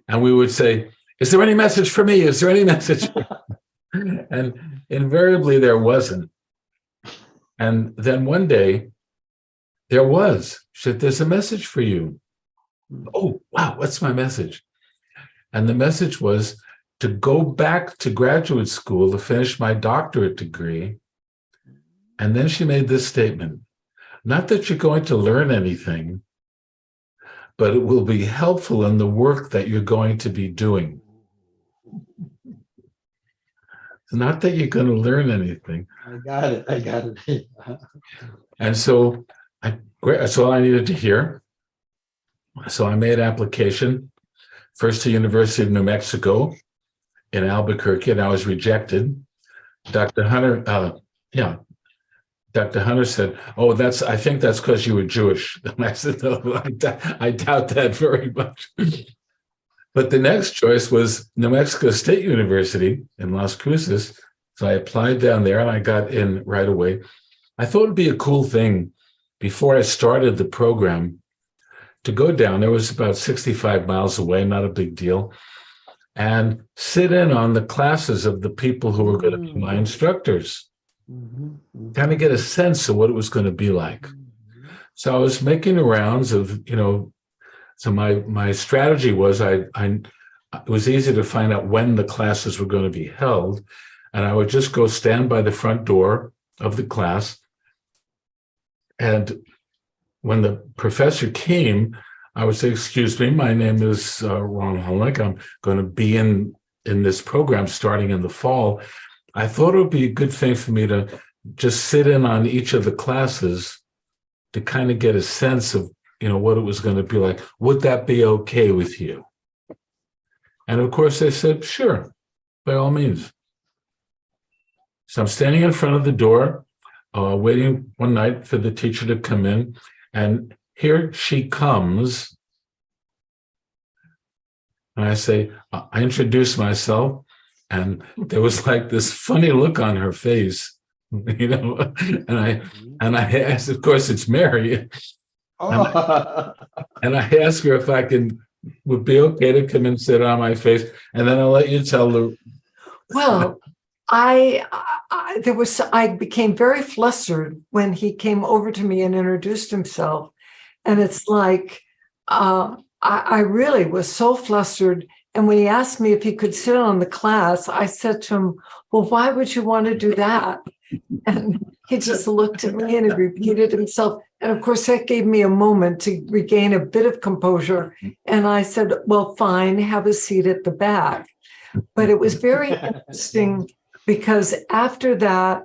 And we would say, is there any message for me? Is there any message? And invariably there wasn't. And then one day there was. She said, there's a message for you. Oh, wow, what's my message? And the message was to go back to graduate school to finish my doctorate degree. And then she made this statement, not that you're going to learn anything, but it will be helpful in the work that you're going to be doing. It's not that you're going to learn anything. I got it. I got it. And so that's all I needed to hear. So I made application first to University of New Mexico in Albuquerque, and I was rejected. Dr. Hunter, Dr. Hunter said, "Oh, I think that's because you were Jewish." And I said, "No, I doubt that very much." But the next choice was New Mexico State University in Las Cruces. So I applied down there and I got in right away. I thought it'd be a cool thing before I started the program to go down. There was about 65 miles away, not a big deal, and sit in on the classes of the people who were going to be my instructors. Kind of get a sense of what it was going to be like. So I was making the rounds of, so my strategy was it was easy to find out when the classes were going to be held. And I would just go stand by the front door of the class. And when the professor came, I would say, "Excuse me, my name is Ron Hulnick. I'm going to be in this program starting in the fall." I thought it would be a good thing for me to just sit in on each of the classes to kind of get a sense of, what it was going to be like. Would that be okay with you? And of course they said, "Sure, by all means." So I'm standing in front of the door, waiting one night for the teacher to come in, and here she comes. And I say, I introduce myself, and there was like this funny look on her face, and I asked, of course, it's Mary. And I asked her if would be okay to come and sit on my face, and then I'll let you tell the. Well, I became very flustered when he came over to me and introduced himself. And it's like, I really was so flustered. And when he asked me if he could sit on the class, I said to him, "Well, why would you want to do that?" And he just looked at me and he repeated himself. And of course, that gave me a moment to regain a bit of composure. And I said, "Well, fine, have a seat at the back." But it was very interesting because after that,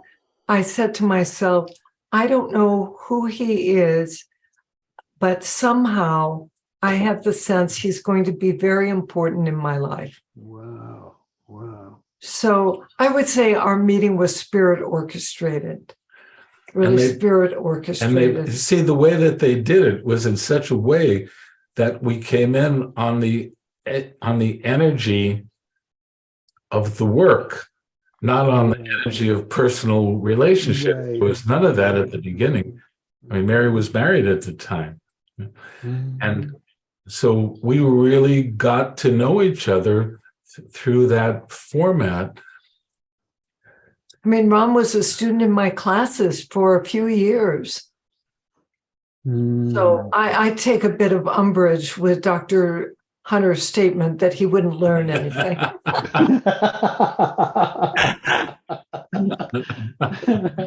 I said to myself, I don't know who he is, but somehow I have the sense he's going to be very important in my life. Wow. So I would say our meeting was spirit orchestrated, really spirit orchestrated. And see, the way that they did it was in such a way that we came in on the energy of the work, not on the energy of personal relationship. Right. There was none of that at the beginning. I mean, Mary was married at the time. And so we really got to know each other through that format. I mean, Ron was a student in my classes for a few years. So I take a bit of umbrage with Dr. Hunter's statement that he wouldn't learn anything.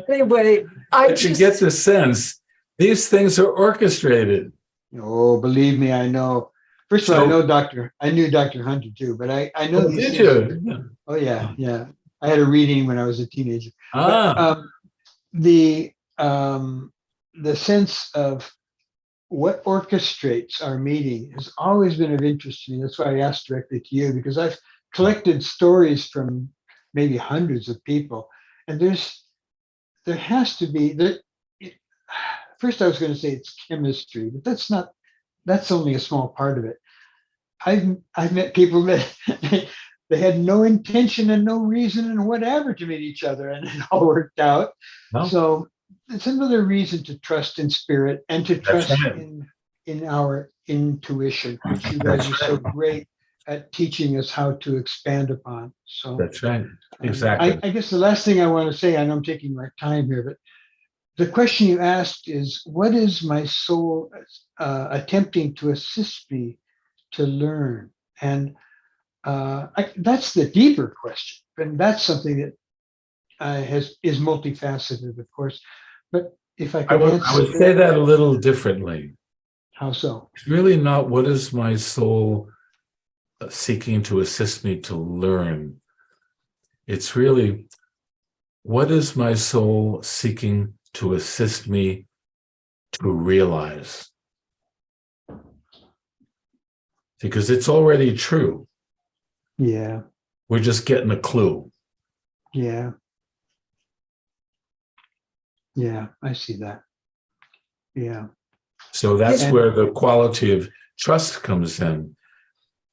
Anyway, But you get the sense these things are orchestrated. Oh, believe me, I know. First of all, I knew Dr. Hunter too, but I know these Did things. you? Oh yeah. I had a reading when I was a teenager. Ah. But, the sense of what orchestrates our meeting has always been of interest to me. That's why I asked directly to you, because I've collected stories from maybe hundreds of people, and there has to be first I was going to say it's chemistry, but that's only a small part of it. I've met people that they had no intention and no reason and whatever to meet each other, and it all worked out. Well, So it's another reason to trust in spirit and to trust in in our intuition, which you guys are so great at teaching us how to expand upon. So That's right. Exactly. I guess the last thing I want to say, I know I'm taking my time here, but the question you asked is, what is my soul attempting to assist me to learn? And that's the deeper question. And that's something that is multifaceted, of course. But if I I could would answer say that a little differently. how so? It's really not what is my soul seeking to assist me to learn. It's really what is my soul seeking to assist me to realize? Because it's already true. Yeah, We're just getting a clue. yeah. Yeah, I see that. Yeah. So that's And- where the quality of trust comes in.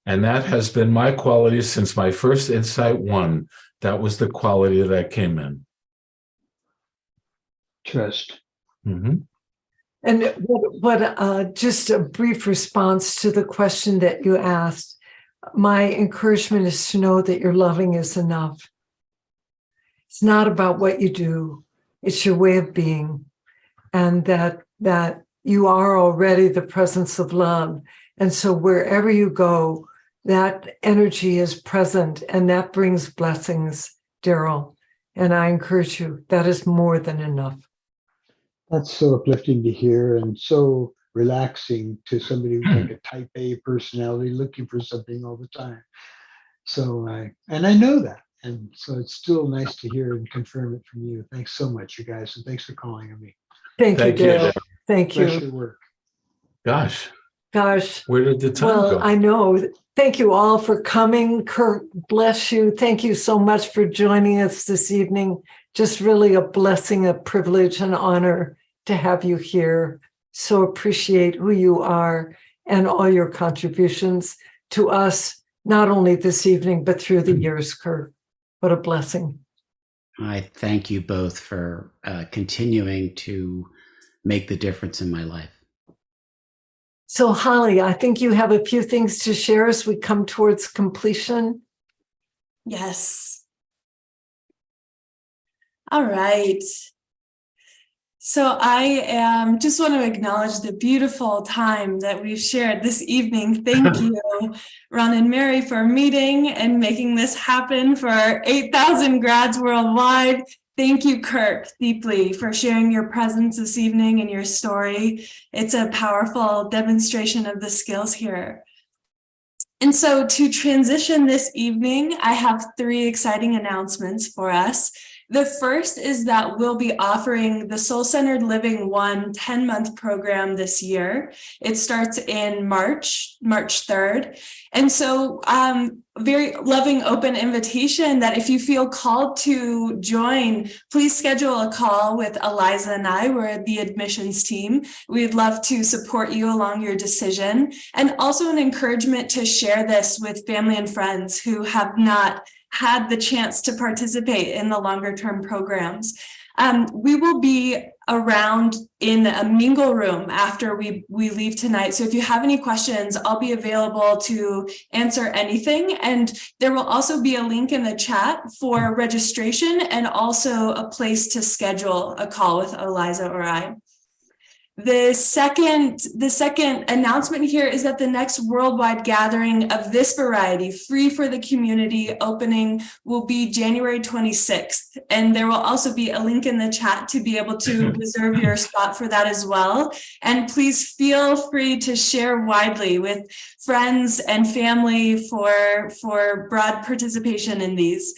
And that has been my quality since my first Insight One. That was the quality that came in. Trust. Mhm. And just a brief response to the question that you asked. My encouragement is to know that your loving is enough. It's not about what you do. It's your way of being, and that you are already the presence of love. And so wherever you go, that energy is present, and that brings blessings, Daryl. And I encourage you, that is more than enough. That's so uplifting to hear and so relaxing to somebody who's like a type A personality looking for something all the time. So I know that. And so it's still nice to hear and confirm it from you. Thanks so much, you guys. And thanks for calling on me. Thank you, Thank you. Daryl. Thank Bless you. your work. Gosh, Gosh. where did the time Well, go? I know. Thank you all for coming. Kirk, bless you. Thank you so much for joining us this evening. Just really a blessing, a privilege, an honor to have you here. So appreciate who you are and all your contributions to us, not only this evening, but through the years, Kirk. What a blessing. I thank you both for continuing to make the difference in my life. So, Holly, I think you have a few things to share as we come towards completion. Yes. All right. So I just want to acknowledge the beautiful time that we've shared this evening. Thank you, Ron and Mary, for meeting and making this happen for our 8,000 grads worldwide. Thank you, Kirk, deeply for sharing your presence this evening and your story. It's a powerful demonstration of the skills here. And so to transition this evening, I have 3 exciting announcements for us. The first is that we'll be offering the Soul Centered Living 1 10-month program this year. It starts in March 3rd. And so very loving open invitation that if you feel called to join, please schedule a call with Eliza and I. We're the admissions team. We'd love to support you along your decision. And also an encouragement to share this with family and friends who have not had the chance to participate in the longer term programs. We will be around in a mingle room after we leave tonight. So if you have any questions, I'll be available to answer anything. And there will also be a link in the chat for registration and also a place to schedule a call with Eliza or I. The second announcement here is that the next worldwide gathering of this variety, free for the community, opening will be January 26th. And there will also be a link in the chat to be able to reserve your spot for that as well. And please feel free to share widely with friends and family for broad participation in these.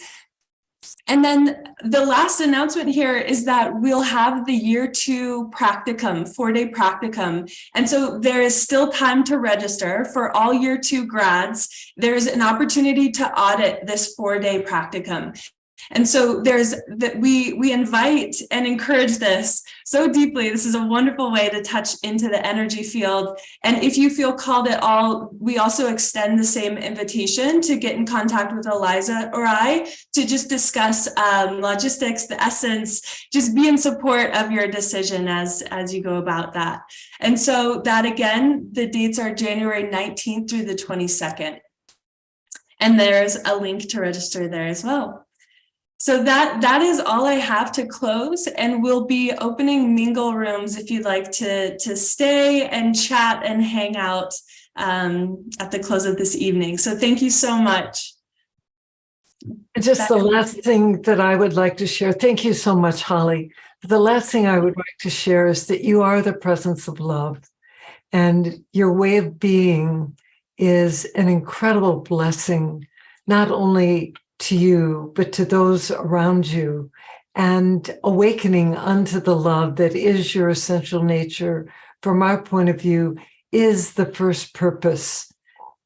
And then the last announcement here is that we'll have the year 2 practicum, 4-day practicum. And so there is still time to register for all year 2 grads. There's an opportunity to audit this 4-day practicum. And so there's that we invite and encourage this so deeply. This is a wonderful way to touch into the energy field. And if you feel called at all, we also extend the same invitation to get in contact with Eliza or I to just discuss logistics, the essence, just be in support of your decision as you go about that. And so that, again, the dates are January 19th through the 22nd. And there's a link to register there as well. So that is all I have to close, and we'll be opening mingle rooms if you'd like to stay and chat and hang out at the close of this evening. So thank you so much. Just the last thing that I would like to share. Thank you so much, Holly. The last thing I would like to share is that you are the presence of love, and your way of being is an incredible blessing, not only to you, but to those around you, and awakening unto the love that is your essential nature, from our point of view, is the first purpose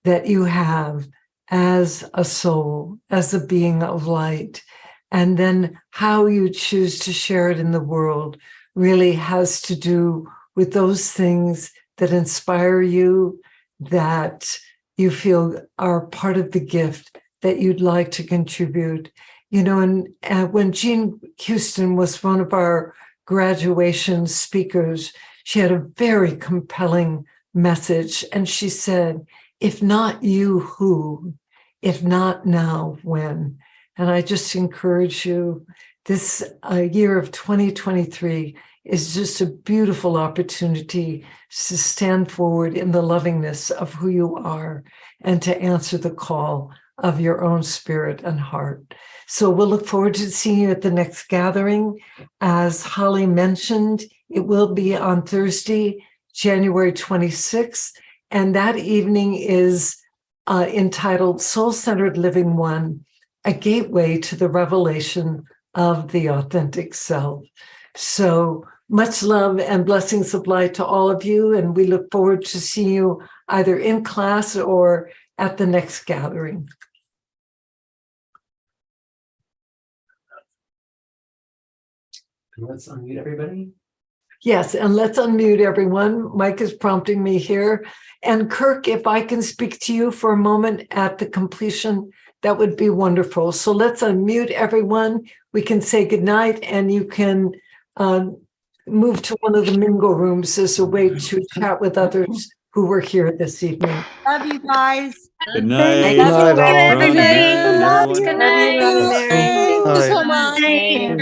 that you have as a soul, as a being of light. And then how you choose to share it in the world really has to do with those things that inspire you, that you feel are part of the gift that you'd like to contribute. You know, and when Jean Houston was one of our graduation speakers, she had a very compelling message. And she said, if not you, who? If not now, when? And I just encourage you, this year of 2023 is just a beautiful opportunity to stand forward in the lovingness of who you are and to answer the call of your own spirit and heart. So we'll look forward to seeing you at the next gathering. As Holly mentioned, it will be on Thursday, January 26th, and that evening is entitled Soul-Centered Living One, a gateway to the revelation of the authentic self. So much love and blessings of light to all of you, and we look forward to seeing you either in class or at the next gathering. Let's unmute everybody. Yes, and let's unmute everyone. Mike is prompting me here. And Kirk, if I can speak to you for a moment at the completion, that would be wonderful. So let's unmute everyone. We can say goodnight, and you can move to one of the mingle rooms as a way to chat with others who were here this evening. Love you guys. Good night. Good night, all. Ron and Mary, Good everyone. night. Thank you so much. Night.